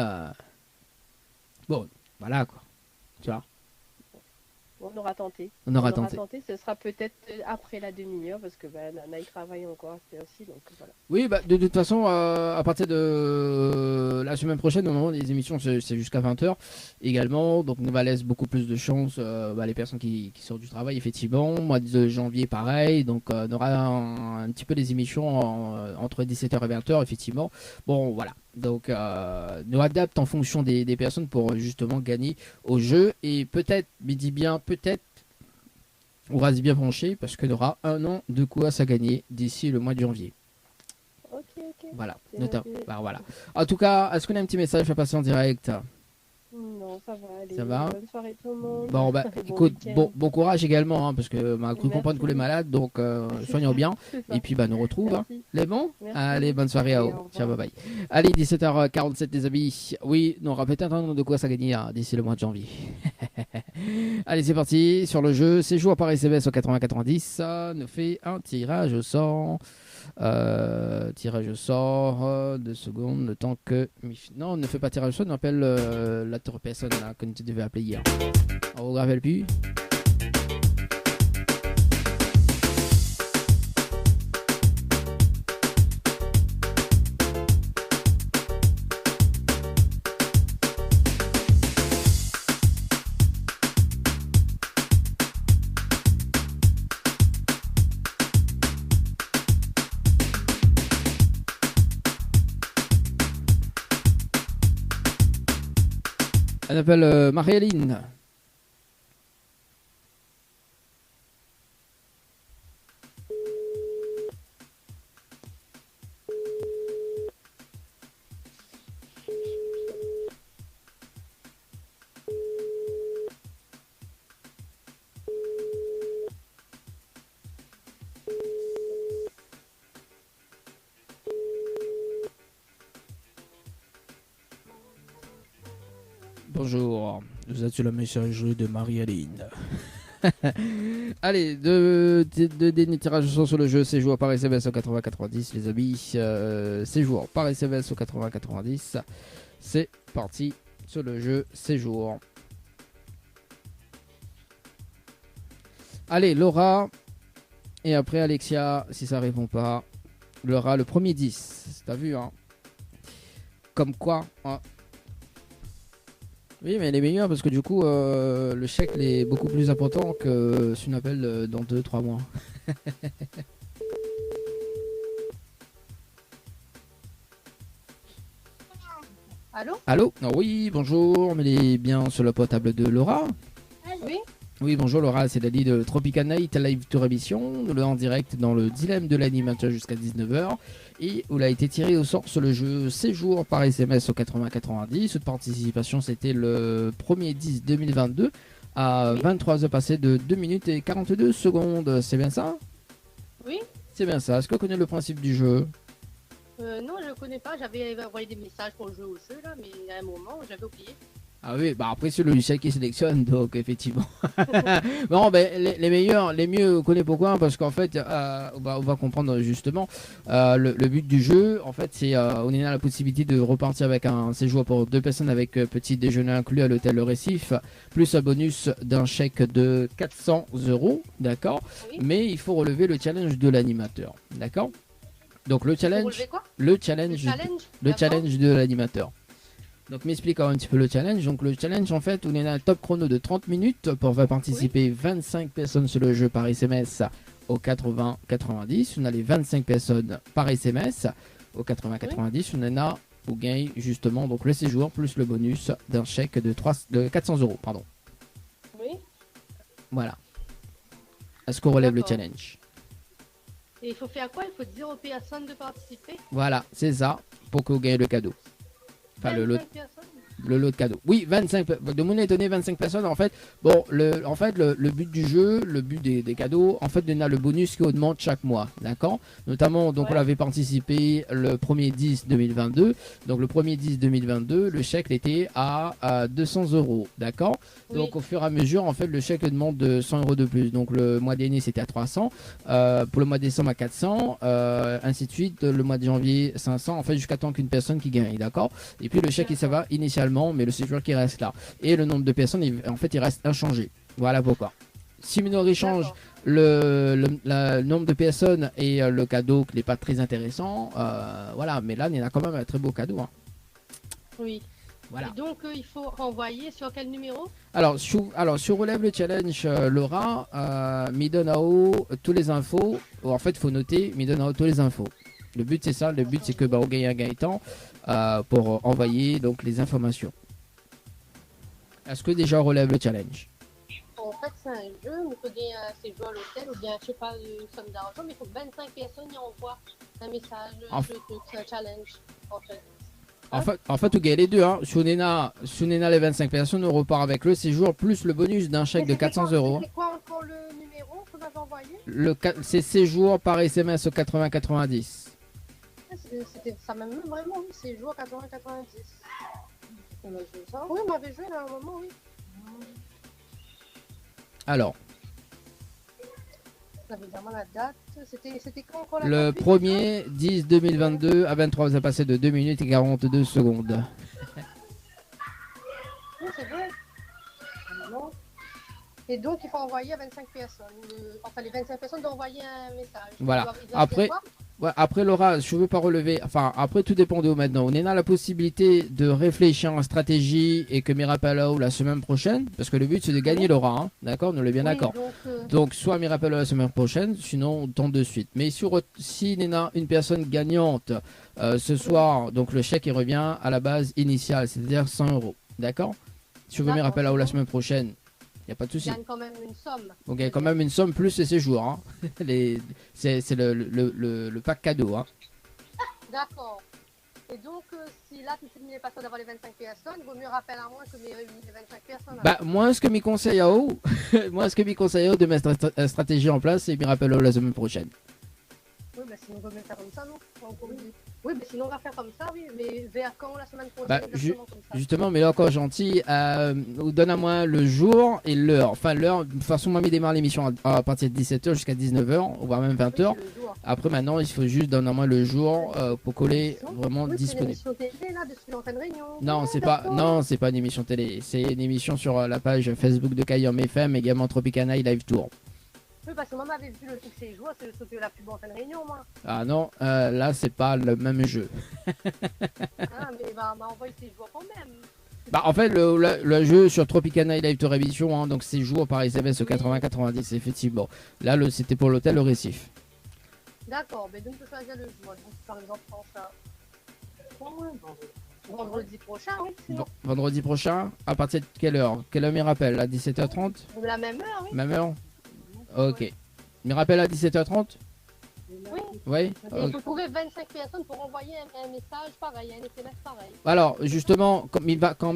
bon, voilà quoi. Tu vois. On aura tenté. On aura tenté. Ce sera peut-être après la demi-heure parce que Nana il travaille encore aussi, donc voilà. Oui, bah, de toute façon, à partir de la semaine prochaine, normalement, les émissions, c'est jusqu'à 20h également. Donc, on va laisser beaucoup plus de chance les personnes qui sortent du travail, effectivement. Mois de janvier, pareil. Donc, on aura un petit peu les émissions entre 17h et 20h, effectivement. Bon, voilà. Donc, nous adapte en fonction des personnes pour justement gagner au jeu. Et peut-être, mais dis bien, peut-être, on reste bien penché parce qu'il y aura un an de quoi ça gagner d'ici le mois de janvier. Ok. Voilà, notamment. Bah, voilà. En tout cas, est-ce qu'on a un petit message à passer en direct? Non, ça va aller. Ça va. Bonne soirée tout le monde. Bon, bah, écoute, bon courage également, hein, parce que m'a cru comprendre que les malades, donc soignons bien. Et puis, bah, nous retrouve. Hein. Les bons. Allez, bonne soirée à vous. Ciao, bye bye. Allez, 17h47, les amis. Oui, on aura peut-être un an de quoi ça gagner d'ici le mois de janvier. Allez, c'est parti. Sur le jeu, c'est joué par SMS au 80-90. Ça nous fait un tirage au sort. Tirage au sort, 2 secondes, le temps que... Non, on ne fait pas tirage au sort, on appelle l'autre personne là, que tu devais appeler hier. On vous rappelle plus. On appelle Marie-Aline. Bonjour, vous êtes sur la messagerie de Marie-Aline. Allez, deux derniers tirages au sort sur le jeu, c'est joueur par SMS au 80-90, les amis. C'est joueur par SMS au 80-90. C'est parti sur le jeu, c'est joueur. Allez, Laura. Et après Alexia, si ça répond pas. Laura, le premier 10. T'as vu, hein? Comme quoi, hein. Oui, mais elle est meilleure parce que du coup, le chèque est beaucoup plus important que si on appelle dans 2-3 mois. Allô? Allô? Oh, oui, bonjour, on est bien sur le portable de Laura. Oui. Oui, bonjour Laura, c'est Dali de Tropical Night Live Tour Émission, le en direct dans le dilemme de l'animateur jusqu'à 19h. Et où il a été tiré au sort sur le jeu séjour par SMS au 80-90. Cette participation, c'était le 1er 10 2022 à 23h passé de 2 minutes et 42 secondes. C'est bien ça? Oui. C'est bien ça. Est-ce que vous connaissez le principe du jeu? Non, je ne connais pas. J'avais envoyé des messages pour jouer au jeu, là, mais à un moment, j'avais oublié. Ah oui, bah après c'est le logiciel qui sélectionne, donc effectivement. Bon, ben les meilleurs, les mieux, vous connaissez pourquoi? Parce qu'en fait, on va comprendre justement le but du jeu. En fait, c'est on a la possibilité de repartir avec un séjour pour 2 personnes avec petit déjeuner inclus à l'hôtel Le Récif, plus un bonus d'un chèque de 400 €, d'accord. Oui. Mais il faut relever le challenge de l'animateur, d'accord. Donc le challenge de l'animateur. Donc, m'explique un petit peu le challenge. Donc, le challenge, en fait, on est dans un top chrono de 30 minutes pour faire participer 25 personnes sur le jeu par SMS au 80-90. On a les 25 personnes par SMS au 80-90. On en a au gain, justement, donc le séjour plus le bonus d'un chèque de 400 €. Pardon. Oui. Voilà. Est-ce qu'on relève le D'accord. challenge? Et il faut faire quoi? Il faut dire aux personnes de participer? Voilà, c'est ça, pour que vous gagnez le cadeau. Enfin, le lot. 25 personnes? Le lot de cadeaux. Oui, 25. De mon donné 25 personnes. En fait, bon, le but du jeu, le but des cadeaux, en fait, on a le bonus qui augmente chaque mois, d'accord. Notamment, donc, on avait participé le 1er 10 2022. Donc, le 1er 10 2022, le chèque était à 200 €, d'accord. Oui. Donc, au fur et à mesure, en fait, le chèque demande de 100 € de plus. Donc, le mois dernier, c'était à 300. Pour le mois de décembre, à 400. Ainsi de suite. Le mois de janvier, 500. En fait, jusqu'à temps qu'une personne qui gagne, d'accord. Et puis, le chèque, ça va initialement, mais le séjour qui reste là. Et le nombre de personnes, en fait, il reste inchangé. Voilà pourquoi. Si Minori change D'accord. le nombre de personnes et le cadeau qui n'est pas très intéressant, voilà. Mais là, il y en a quand même un très beau cadeau. Hein. Oui. Voilà. Et donc, il faut renvoyer sur quel numéro? Alors, sur Relève le Challenge, Laura, me donne à haut tous les infos. En fait, il faut noter, me donne à haut tous les infos. Le but, c'est ça. Le but, c'est que on gagne un gagne-temps pour envoyer donc, les informations. Est-ce que déjà on relève le challenge? En fait, c'est un jeu, il faut gagner un séjour à l'hôtel ou bien, je sais pas, une somme d'argent, mais il faut que 25 personnes y envoient un message sur le challenge, en fait. En fait, vous gagnez les deux. Hein. Sunena, les 25 personnes, on repart avec le séjour plus le bonus d'un chèque de 400 €. C'est quoi encore le numéro que vous avez envoyé? C'est séjour par SMS au 80-90. C'était ça même vraiment, oui, séjour 80-90. On a joué ça. Oui, on avait joué là à un moment, oui. Alors, Ça avait vraiment la date. C'était quand encore la le date? 1er 10 2022 à 23, vous avez passé de 2 minutes et 42 secondes. Oui, c'est vrai. Non. Et donc, il faut envoyer à 25 personnes. Enfin, les 25 personnes doivent envoyer un message. Voilà. Ils doivent Après, y avoir. ouais, après Laura, je ne veux pas relever. Enfin, après, tout dépend de où maintenant. On est dans la possibilité de réfléchir en stratégie et que Mirapello la semaine prochaine. Parce que le but, c'est de gagner Laura. Hein, d'accord? Nous l'est bien Oui, d'accord. Donc, soit Mirapello la semaine prochaine, sinon on tente de suite. Mais si Nena, une personne gagnante ce soir, donc le chèque il revient à la base initiale, c'est-à-dire 100 €. D'accord? Si vous veux D'accord, Mirapello la c'est bon. semaine prochaine, il n'y a pas de Ils souci. gagnent quand même une somme. Donc il y a quand même une somme plus les séjours. Hein. C'est le pack cadeau. Hein. D'accord. Et donc, si là, tu n'es pas sûr d'avoir les 25 personnes, il vaut mieux rappeler à moi que mes réunis les 25 personnes. Bah, moi, ce que m'y conseille à haut, de mettre une stratégie en place, c'est Mirapello la semaine prochaine. Oui, mais sinon, on va faire comme ça, non? Oui, mais sinon, on va faire comme ça, oui. Mais vers quand la semaine prochaine? Bah, exactement comme ça. justement, mais là encore gentil, donne à moi le jour et l'heure. Enfin, l'heure, de toute façon, moi, il démarre l'émission à partir de 17h jusqu'à 19h, voire même 20h. Oui, c'est le jour. Après, maintenant, il faut juste donner à moi le jour pour coller vraiment Oui, c'est disponible. l'émission télé, là, dessus l'antenne Réunion. Non, Ah, c'est pas, d'accord. non, c'est pas une émission télé. C'est une émission sur la page Facebook de Kayom FM, également Tropicana Live Tour. Oui, parce que maman avait vu le truc chez les joueurs, c'est le truc de la pub antenne Réunion, moi. Ah non, là, c'est pas le même jeu. Ah, mais bah, envoyé ses joueurs quand même. Bah, en fait, le jeu sur Tropicana Live Tour Émission, hein, donc c'est jour par SMS au 80-90, effectivement. Là, c'était pour l'hôtel Le Récif. D'accord, mais donc, tu peux choisir le jour. Donc, par exemple, prends ça. Vendredi prochain, oui, sinon. Vendredi prochain, à partir de quelle heure? Quelle heure m'y rappelle? À 17h30? De la même heure, oui. Même heure? Ok. M'y rappelle à 17h30? Oui. Oui. Et il faut trouver 25 personnes pour envoyer un message pareil, un SMS pareil. Alors, justement, quand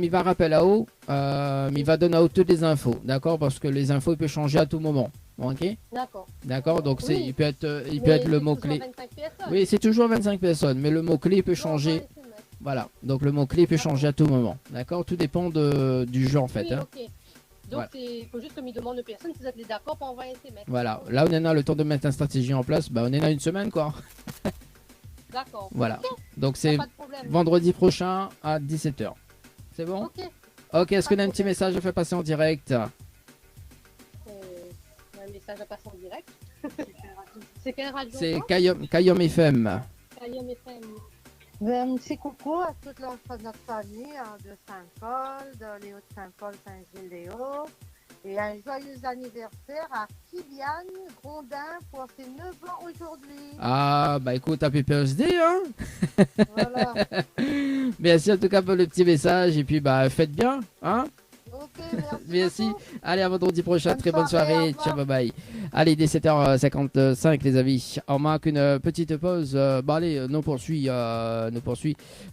il va rappeler à haut, il va donner à haut toutes les infos, d'accord? Parce que les infos, il peut changer à tout moment. Ok? D'accord. D'accord? Donc, Oui. il peut être le c'est mot-clé. toujours 25 personnes. Oui, c'est toujours 25 personnes, mais le mot-clé peut Non, changer. pas SMS. Voilà. Donc, le mot-clé peut changer à tout moment. D'accord? Tout dépend du jeu, en fait. Oui, Hein. ok. Donc, Ouais. il faut juste que me demande de personnes si vous êtes d'accord pour envoyer un SMS. Voilà. Là, on a le temps de mettre une stratégie en place. Bah, on est là une semaine, quoi. D'accord. Voilà. Ok, Donc, c'est pas de problème. vendredi prochain à 17h. C'est bon? Ok. Ok, est-ce Pas qu'on a de un petit problème. message à faire passer en direct? Un message à passer en direct. C'est quelle radio? C'est ça Kayom FM. Kayom FM. Un petit coucou à toute notre famille de Saint-Paul, de les Hauts-de-Saint-Paul, Saint-Gilles-les-Hauts. Et un joyeux anniversaire à Kylian Grondin pour ses 9 ans aujourd'hui. Ah, bah écoute, happy birthday, hein? Voilà. Merci en tout cas pour le petit message. Et puis, bah, faites bien, hein? Ok, merci. Merci. beaucoup. Allez, à vendredi prochain. Bonne Très bonne soirée, soirée. au revoir. Ciao, bye bye. Allez, dès 7h55, les amis. On marque une petite pause. Bon, allez, nous poursuit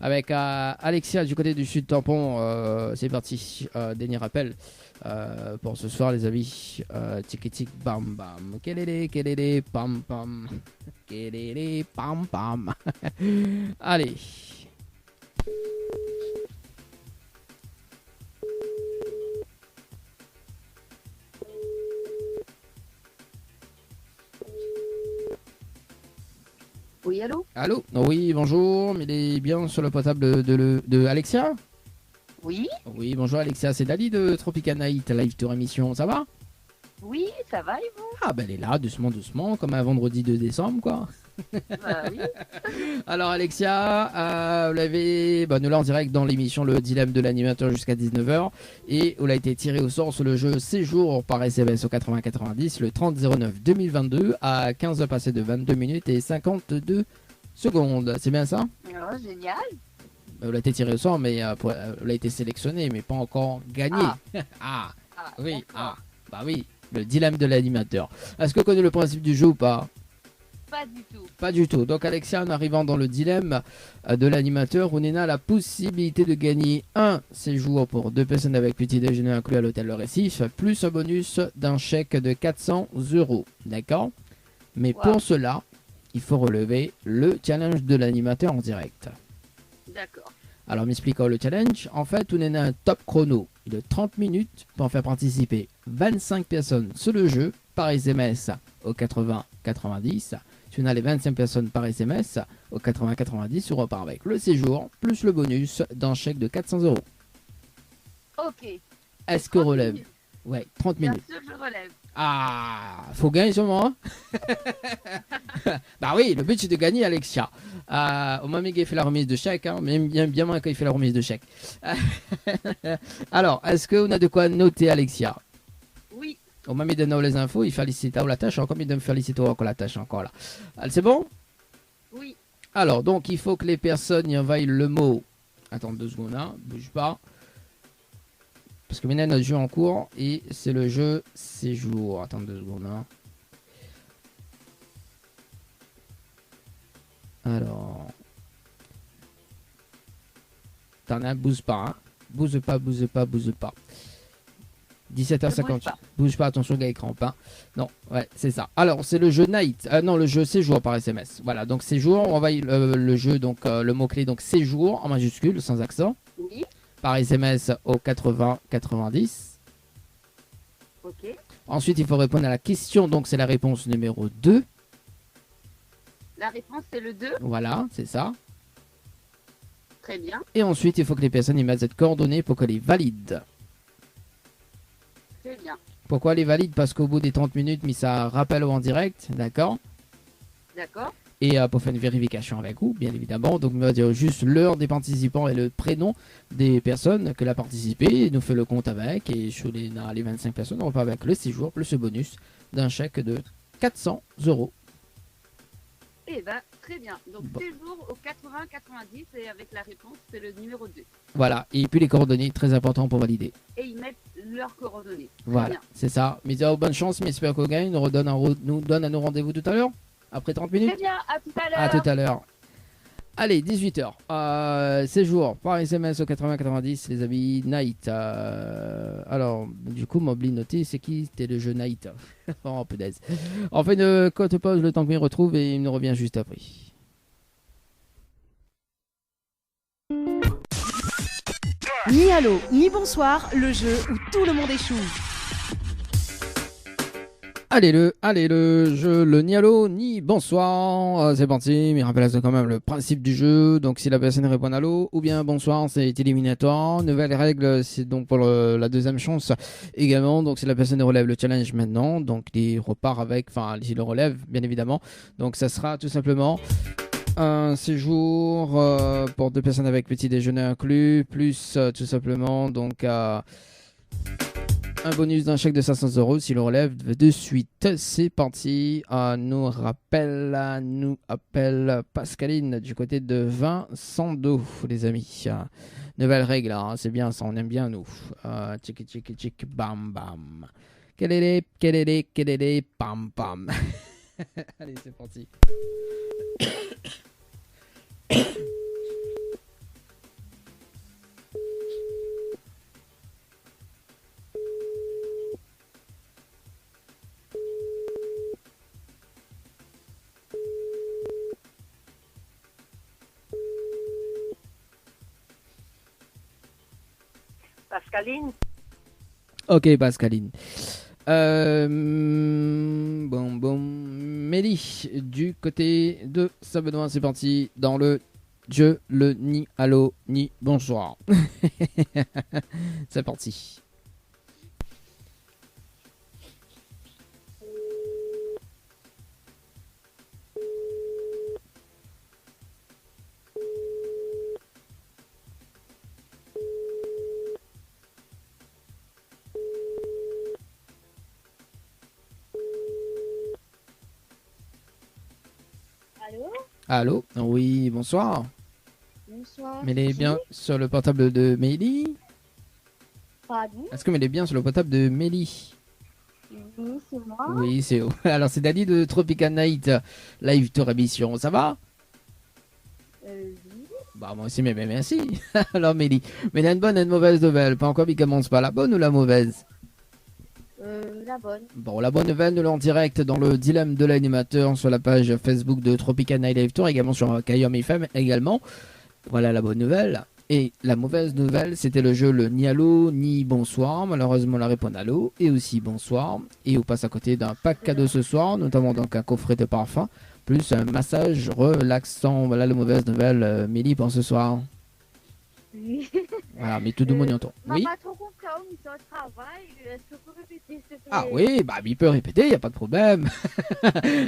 avec Alexia du côté du Sud Tampon. C'est parti. Dernier rappel pour ce soir, les amis. Tiki tic bam bam. Kelele, pam pam. Kelele, pam pam. Allez. Oui, allô? Allô? Oui, bonjour. Il est bien sur le portable de Alexia? Oui, Oui, bonjour Alexia, c'est Dali de Tropical Night, live tour émission, ça va? oui, ça va et vous? Ah ben elle est là, doucement, doucement, comme un vendredi 2 décembre quoi. Bah oui. Alors Alexia, vous l'avez, nous là en direct dans l'émission Le Dilemme de l'animateur jusqu'à 19h et vous a été tiré au sort sur le jeu Séjour par SMS au 8090 le 30-09-2022 à 15h passées de 22 minutes et 52 secondes. C'est bien ça? Oh, génial. Vous l'avez été tiré au sort mais vous l'avez été sélectionné mais pas encore gagné. Ah, oui, d'accord. bah oui, le dilemme de l'animateur. Est-ce que vous connaissez le principe du jeu ou pas? Pas du tout. Pas du tout. Donc Alexia, en arrivant dans le dilemme de l'animateur, on a la possibilité de gagner un séjour pour 2 personnes avec petit déjeuner inclus à l'hôtel Le Récif, plus un bonus d'un chèque de 400 €. D'accord? Mais pour cela, il faut relever le challenge de l'animateur en direct. D'accord. Alors, m'expliquons le challenge. En fait, on a un top chrono de 30 minutes pour faire participer 25 personnes sur le jeu par SMS au 80-90. Si on a les 25 personnes par SMS au 80-90, on repart avec le séjour plus le bonus d'un chèque de 400 €. Ok. Est-ce que 30 relève? minutes. Ouais, 30 Bien minutes. sûr, je relève. Ah, faut gagner sûrement. Hein. Bah oui, le but c'est de gagner, Alexia. Au moment où il fait la remise de chèque, hein, mais bien moins quand il fait la remise de chèque. Alors, est-ce qu'on a de quoi noter, Alexia? Oui. Au moment où il donne les infos, il félicite la tâche, encore il donne féliciter encore la tâche encore là. C'est bon? Oui. Alors, donc il faut que les personnes y envahissent le mot. Attends 2 secondes, hein, bouge pas. Parce que maintenant, notre jeu en cours et c'est le jeu séjour. Attends 2 secondes. Hein. Alors. T'en as, bouge pas. Hein. Bouge pas. 17h50. Bouge pas, attention, gars, écran. Hein. Non, ouais, c'est ça. Alors, c'est le jeu Night. Non, le jeu séjour par SMS. Voilà, donc séjour, on va le jeu, donc le mot-clé, donc séjour en majuscule, sans accent. Oui. Par SMS au 80-90. Ok. Ensuite, il faut répondre à la question, donc c'est la réponse numéro 2. La réponse, c'est le 2. Voilà, c'est ça. Très bien. Et ensuite, il faut que les personnes y mettent cette coordonnée pour qu'elle est valide. Très bien. Pourquoi elle est valide? Parce qu'au bout des 30 minutes, mis ça rappelle en direct, d'accord? D'accord. Et pour faire une vérification avec vous, bien évidemment. Donc, on va dire juste l'heure des participants et le prénom des personnes que a participé. Il nous fait le compte avec. Et sur les 25 personnes, on repart avec le séjour plus le bonus d'un chèque de 400 €. Eh ben, très bien. Donc, Bon. séjour au 80-90 et avec la réponse, c'est le numéro 2. Voilà. Et puis les coordonnées, très important pour valider. Et ils mettent leurs coordonnées. Très Voilà, bien. c'est ça. Mais bonne chance, mais j'espère qu'on gagne. Nous donne à nos rendez-vous tout à l'heure. Après 30 minutes. Très bien, à tout à l'heure. À tout à l'heure. Allez, 18h. Séjour par SMS au 80-90, les amis. Night. Alors, du coup, m'oublie de noter, c'est qui? C'était le jeu Night. Oh, punaise. On fait une courte pause, le temps qu'il retrouve, et il nous revient juste après. Ni allô, ni bonsoir, le jeu où tout le monde échoue. Allez le jeu, le ni allô, ni bonsoir, c'est parti, mais rappelle quand même le principe du jeu, donc si la personne répond allô ou bien bonsoir, c'est éliminatoire. Nouvelle règle, c'est donc pour la deuxième chance également, donc si la personne relève le challenge maintenant, donc il repart avec, enfin il le relève bien évidemment, donc ça sera tout simplement un séjour pour 2 personnes avec petit déjeuner inclus, plus tout simplement donc un bonus d'un chèque de 500 € s'il le relève de suite. C'est parti. Nous appelle Pascaline du côté de Vincendo, les amis. Nouvelle règle, hein, c'est bien ça, on aime bien nous. Tchik, bam, bam. Kelele, pam, pam. Allez, c'est parti. Pascaline. Ok, Pascaline. Mélie, du côté de Saint-Benoît, c'est parti dans le je, le, ni, allô, ni, bonsoir. C'est parti. Allô? Allô, oui, bonsoir. Bonsoir. Mais elle est bien sur le portable de Mélie? Pardon? Est-ce que elle est bien sur le portable de Mélie? Oui, c'est moi. Oui, c'est alors c'est Dali de Tropical Night Live Tour émission. Ça va? Oui. Bah moi aussi, mais merci. Alors Mélie, mais il y a une bonne et une mauvaise nouvelle. Pas encore, il commence par la bonne ou la mauvaise? La bonne. Bon, la bonne nouvelle, nous l'en direct dans le dilemme de l'animateur sur la page Facebook de Tropical Night Live Tour, également sur Kayom FM également. Voilà la bonne nouvelle. Et la mauvaise nouvelle, c'était le jeu le ni allô ni bonsoir. Malheureusement, la réponse allô et aussi bonsoir. Et on passe à côté d'un pack cadeau ce soir, notamment donc un coffret de parfum, plus un massage relaxant. Voilà la mauvaise nouvelle, Mélie, pour ce soir. Oui. Voilà, mais tout le monde y entend. On Oui. n'a pas trop compris où il au travail. Est-ce que vous pouvez répéter, s'il te plaît? Ah oui, bah il peut répéter, il n'y a pas de problème.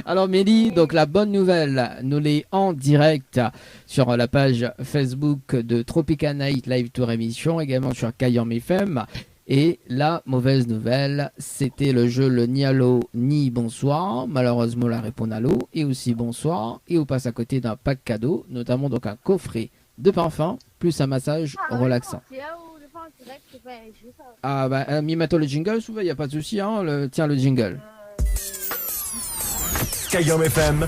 Alors Mélie, donc la bonne nouvelle, nous l'est en direct sur la page Facebook de Tropical Night Live Tour émission, également sur Kayom FM. Et la mauvaise nouvelle, c'était le jeu le ni allô ni bonsoir. Malheureusement, la réponse allô et aussi bonsoir. Et on passe à côté d'un pack cadeau, notamment donc un coffret de parfum plus un massage relaxant. Ah bah mis-toi le jingle, souvent il n'y a pas de souci, hein. Tiens le jingle. Kayom FM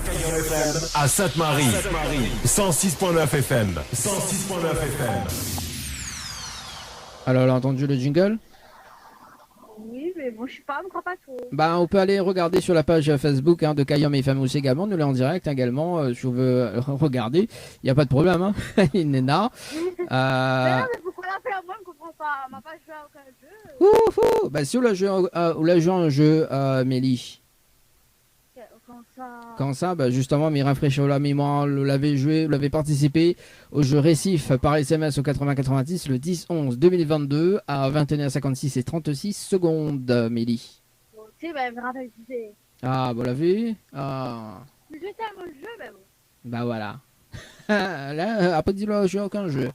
à Sainte-Marie 106.9 FM 106.9 FM. Alors on a entendu le jingle? Oui, mais moi je me crois pas trop. Bah on peut aller regarder sur la page Facebook de Kayom FM aussi également, nous l'est en direct également, si on veut regarder, il n'y a pas de problème, hein. Il n'est là. Mais non, mais pourquoi la faire moi, je ne comprends pas. On m'a pas joué à aucun jeu. Bah si on l'a joué un jeu, Mélie. Quand ça, bah justement, mais rafraîchir la mémoire, vous l'avez joué, vous l'avez participé au jeu Récif par SMS au 8090 le 10-11-2022 à 21h56 et 36 secondes, Mélie. Bon, tu sais, bah, je me rappelle qui c'est. Ah, vous l'avez? Ah. Je t'aime au jeu, mais bon. Bah voilà. Là, après, dis-le, je joue à aucun jeu.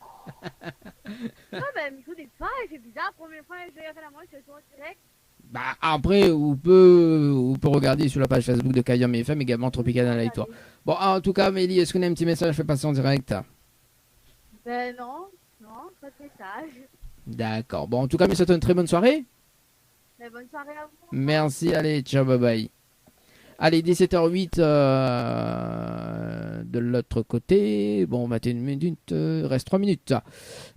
Non, mais il faut des fois, c'est bizarre. La première fois, je l'ai fait la moitié, je suis en direct. Bah après, on peut regarder sur la page Facebook de Kayom FM également Tropical Night Tour. Bon, en tout cas, Mélie, est-ce qu'on a un petit message fait passer en direct? Ben non, pas de message. D'accord. Bon, en tout cas, mais ça une très bonne soirée. Mais bonne soirée à vous. Merci, allez, ciao, bye bye. Allez, 17h08 de l'autre côté. Bon, 21 minutes, reste 3 minutes.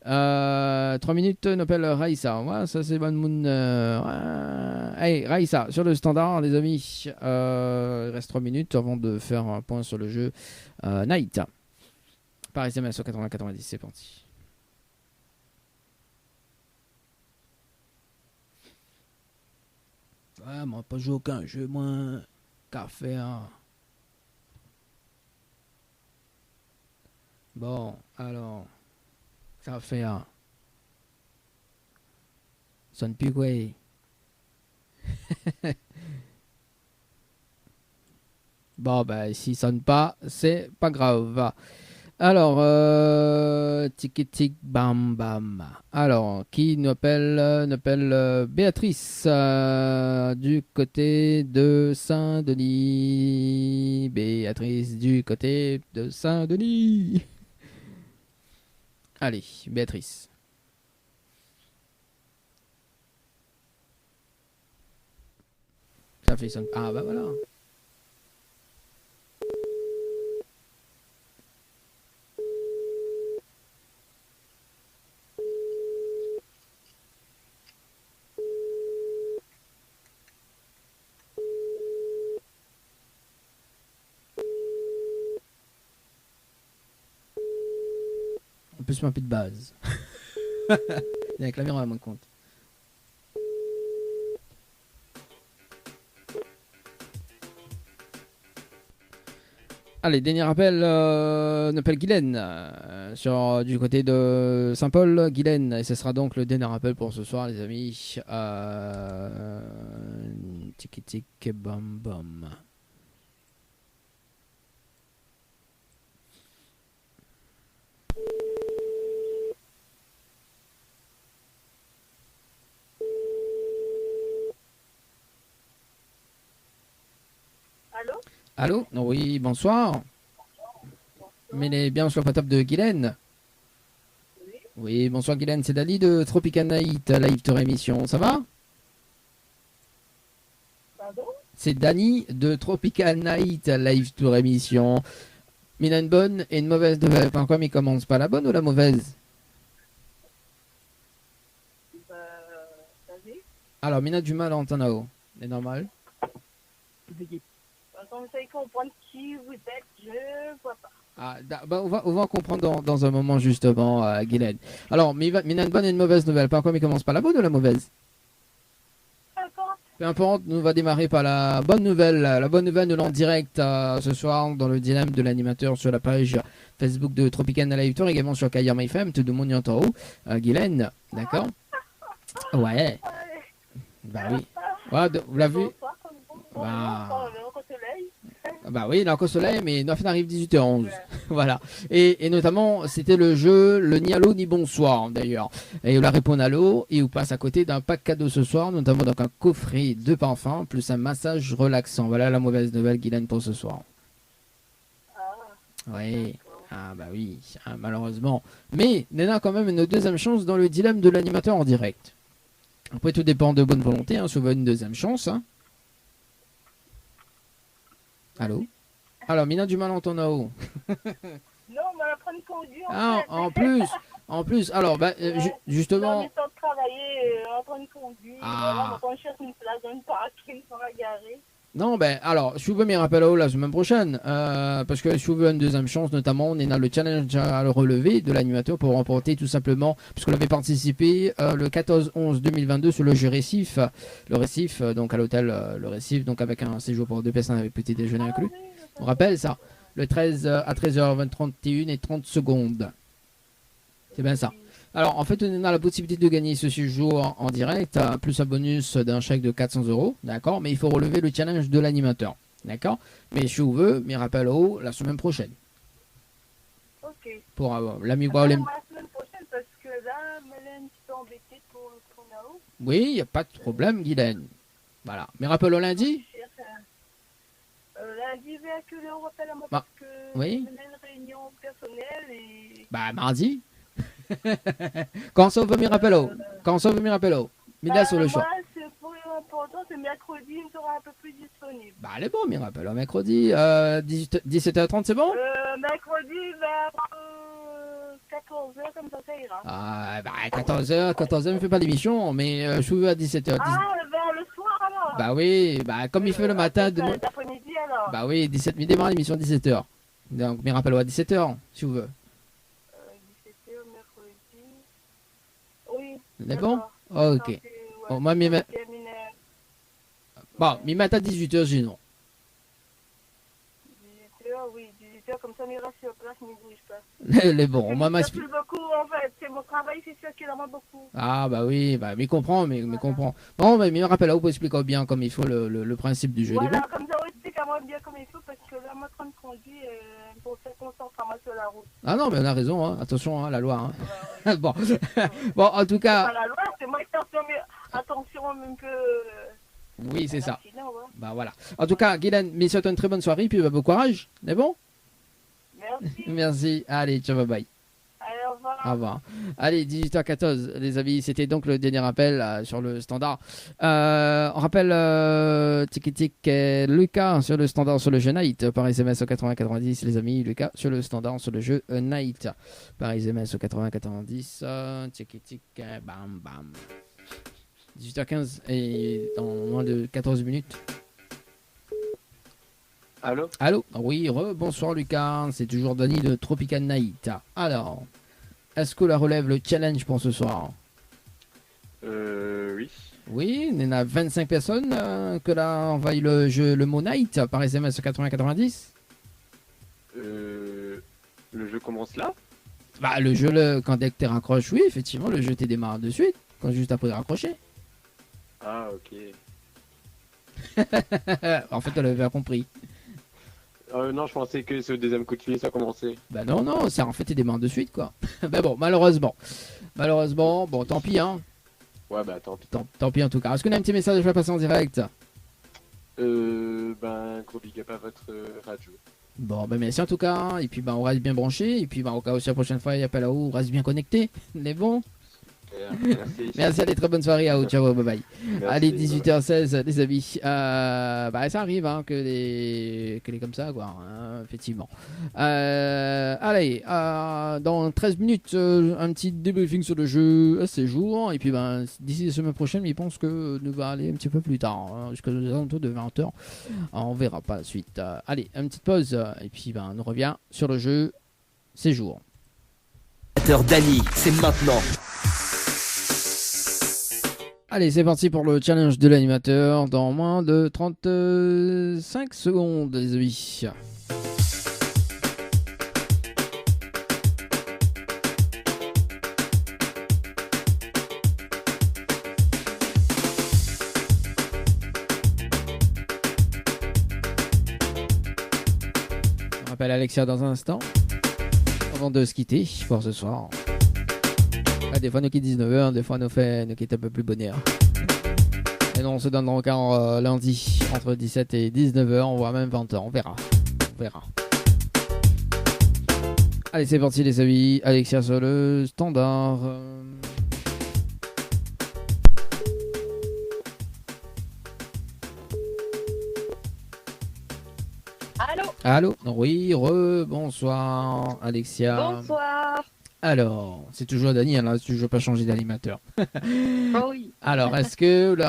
3 minutes, on appelle Raïssa. Ouais, ça c'est bonne moon. Allez, Raïssa, sur le standard, les amis. Il reste 3 minutes avant de faire un point sur le jeu Night. Par SMS au 80-90, c'est parti. Ouais, moi, pas joué aucun jeu, moi. Café, hein. Bon, alors. Café, hein. Sonne plus quoi. Bon, bah, s'il sonne pas, c'est pas grave. Alors, tic tic bam bam. Alors, qui nous appelle Béatrice du côté de Saint-Denis. Béatrice du côté de Saint-Denis. Allez, Béatrice. Ça fait sonne. Ah bah voilà. On peut se mettre un peu de base. Il y a un clavier, on a moins de compte. Allez, dernier appel, on appelle Guylaine, du côté de Saint-Paul, Guylaine, et ce sera donc le dernier appel pour ce soir, les amis. Tic tic bam bam. Allô? Allô? Oui, bonsoir. Mais les bien sur le top de Guylaine. Oui, bonsoir Guylaine, c'est Dali de Tropical Night, Live Tour émission, ça va? Pardon? C'est Dani de Tropical Night, Live Tour émission. Mais il a une bonne et une mauvaise nouvelle. Pourquoi il commence pas la bonne ou la mauvaise? Alors, Mina du mal à entendre. C'est normal. Quand vous savez comprendre qui vous êtes, je vois pas. Ah, on va comprendre dans un moment justement, Guylaine. Alors, Mina une bonne et une mauvaise nouvelle. Par contre, il commence par la bonne ou la mauvaise? Peu importe, nous va démarrer par la bonne nouvelle. La bonne nouvelle, nous l'en direct ce soir dans le dilemme de l'animateur sur la page Facebook de Tropical Live Tour, également sur Kayama FM, tout le monde y entend haut. Guylaine, d'accord? Ouais. Bah oui. Ouais, vous l'avez vu? Bah oui, il est encore soleil, mais 9 arrive 18h11. Voilà. Et notamment, c'était le jeu, le ni allô ni bonsoir d'ailleurs. Et on la répond allô, et on passe à côté d'un pack cadeau ce soir, notamment donc un coffret de parfum, plus un massage relaxant. Voilà la mauvaise nouvelle, Guylaine, pour ce soir. Oui. Ah bah oui, malheureusement. Mais, on a quand même une deuxième chance dans le dilemme de l'animateur en direct. Après, tout dépend de bonne volonté, hein, si on veut une deuxième chance, hein. Allô? Alors, Mina du mal en ton haut. Non, on va prendre conduit Ah, en plus, alors, justement. On est en train de travailler, en train de conduire. Ah. On cherche une place dans une parking pour la garer. Non, alors, si vous voulez me rappeler la semaine prochaine, parce que si vous voulez une deuxième chance, notamment, on est dans le challenge à le relever de l'animateur pour remporter tout simplement, puisqu'on avait participé le 14-11-2022 sur le jeu Récif, le Récif, donc à l'hôtel le Récif, donc avec un séjour pour 2 personnes avec petit déjeuner inclus. On rappelle ça, le 13 à 13h31 et 30 secondes. C'est bien ça. Alors, en fait, on a la possibilité de gagner ce séjour en direct, plus un bonus d'un chèque de 400 €, d'accord? Mais il faut relever le challenge de l'animateur, d'accord? Mais si vous voulez, me rappelle la semaine prochaine. Ok. Pour l'ami La semaine prochaine, parce que là, elle est un petit peu embêtée pour Nao. Oui, il n'y a pas de problème, Guylaine. Voilà. Mais rappelle au lundi? Lundi, vers que l'on rappelle à moi parce que oui. on a une réunion personnelle et... Mardi. Quand ça veut me rappeler? Quand ça veut me rappeler? Mais là, sur le choix. Moi, c'est pour l'important, c'est mercredi, il sera un peu plus disponible. Elle est bon, me rappelle. Mercredi, 17h30, c'est bon? Mercredi, vers 14h, comme ça ira. 14h, ne fait pas d'émission, mais je suis à 17h. Vers le soir alors? Bah oui, comme il fait le matin. L'après-midi alors? Bah oui, 17 000 démarre l'émission 17h. Donc, me rappelle à 17h, si vous voulez. 17h, mercredi. Oui. C'est bon? Ok. Bon, moi, mi matin 18h, sinon. 18h, oui, 18h, comme ça, on ira sur place, ne bouge pas. Elle est bon, moi m'explique. Plus beaucoup, en fait, c'est mon travail, c'est sûr qu'il en a beaucoup. Ah, bah oui, mais comprend, mais comprend. Bon, mais me rappelle là, vous expliquez bien comme il faut le principe du jeu. Voilà, comme ça, on explique à moi bien comme il faut, parce que là, moi, quand je conduis, pour faire concentre sur la route. Ah non, mais on a raison, hein. Attention, hein, la loi. Hein. Bon. Bon, en tout cas. C'est pas la loi, c'est moi qui attention un peu. Oui, c'est ça. Bah voilà. En tout cas, Guylaine, mais souhaite une très bonne soirée, puis bon courage. C'est bon? Merci. Merci. Allez, ciao, bye bye. Allez, au revoir. Au revoir. Allez, 18h14, les amis, c'était donc le dernier appel sur le standard. On rappelle Tic Lucas sur le standard sur le jeu Night par SMS au 80-90, les amis. Lucas sur le standard sur le jeu Night par SMS au 80-90. Tic bam bam. 18h15 et dans moins de 14 minutes. Allô? Oui, bonsoir Lucas, c'est toujours Dani de Tropical Night. Alors, est-ce que la relève le challenge pour ce soir? Oui. Oui, il y en a 25 personnes que là envoie le mot Night par SMS 80-90. Le jeu commence là? Bah, le jeu, quand dès que tu raccroches, oui, effectivement, le jeu t'est démarré de suite, quand juste après de raccrocher. Ah, ok. En fait, on l'avait pas compris. Non, je pensais que c'est au deuxième coup de fil, ça commençait. Bah non, c'est en fait, t'es démarré de suite, quoi. Bah bon, malheureusement, bon, tant pis, hein. Ouais, bah tant pis. Tant pis en tout cas. Est-ce qu'on a un petit message à passer en direct? Gros big up à votre radio. Bon, ben merci en tout cas. Et puis, on reste bien branché. Et puis, au cas où, la prochaine fois, il n'y a pas là-haut, on reste bien connecté. On est bon? Merci. Merci, allez, très bonne soirée. À ciao, bye bye. Merci, allez, 18h16, les amis. Ça arrive, hein, que les comme ça, quoi. Hein, effectivement. Allez, dans 13 minutes, un petit débriefing sur le jeu à ces jours. Et puis, d'ici la semaine prochaine, il pense que nous va aller un petit peu plus tard, hein, jusqu'à alentours de 20h. On verra pas la suite. Allez, une petite pause. Et puis, on revient sur le jeu Séjour. Dany, c'est maintenant. Allez, c'est parti pour le challenge de l'animateur dans moins de 35 secondes, les amis. On rappelle Alexia dans un instant, avant de se quitter pour ce soir. Des fois nous quitte 19h, des fois nous quitte un peu plus bonne heure. Et non, on se donne encore lundi entre 17 et 19h, on voit même 20h, on verra. Allez, c'est parti les amis, Alexia sur le standard. Allô? Oui, bonsoir Alexia. Bonsoir. Alors, c'est toujours Dany, hein, là, tu ne veux pas changer d'animateur. Oh oui. Alors, est-ce que là,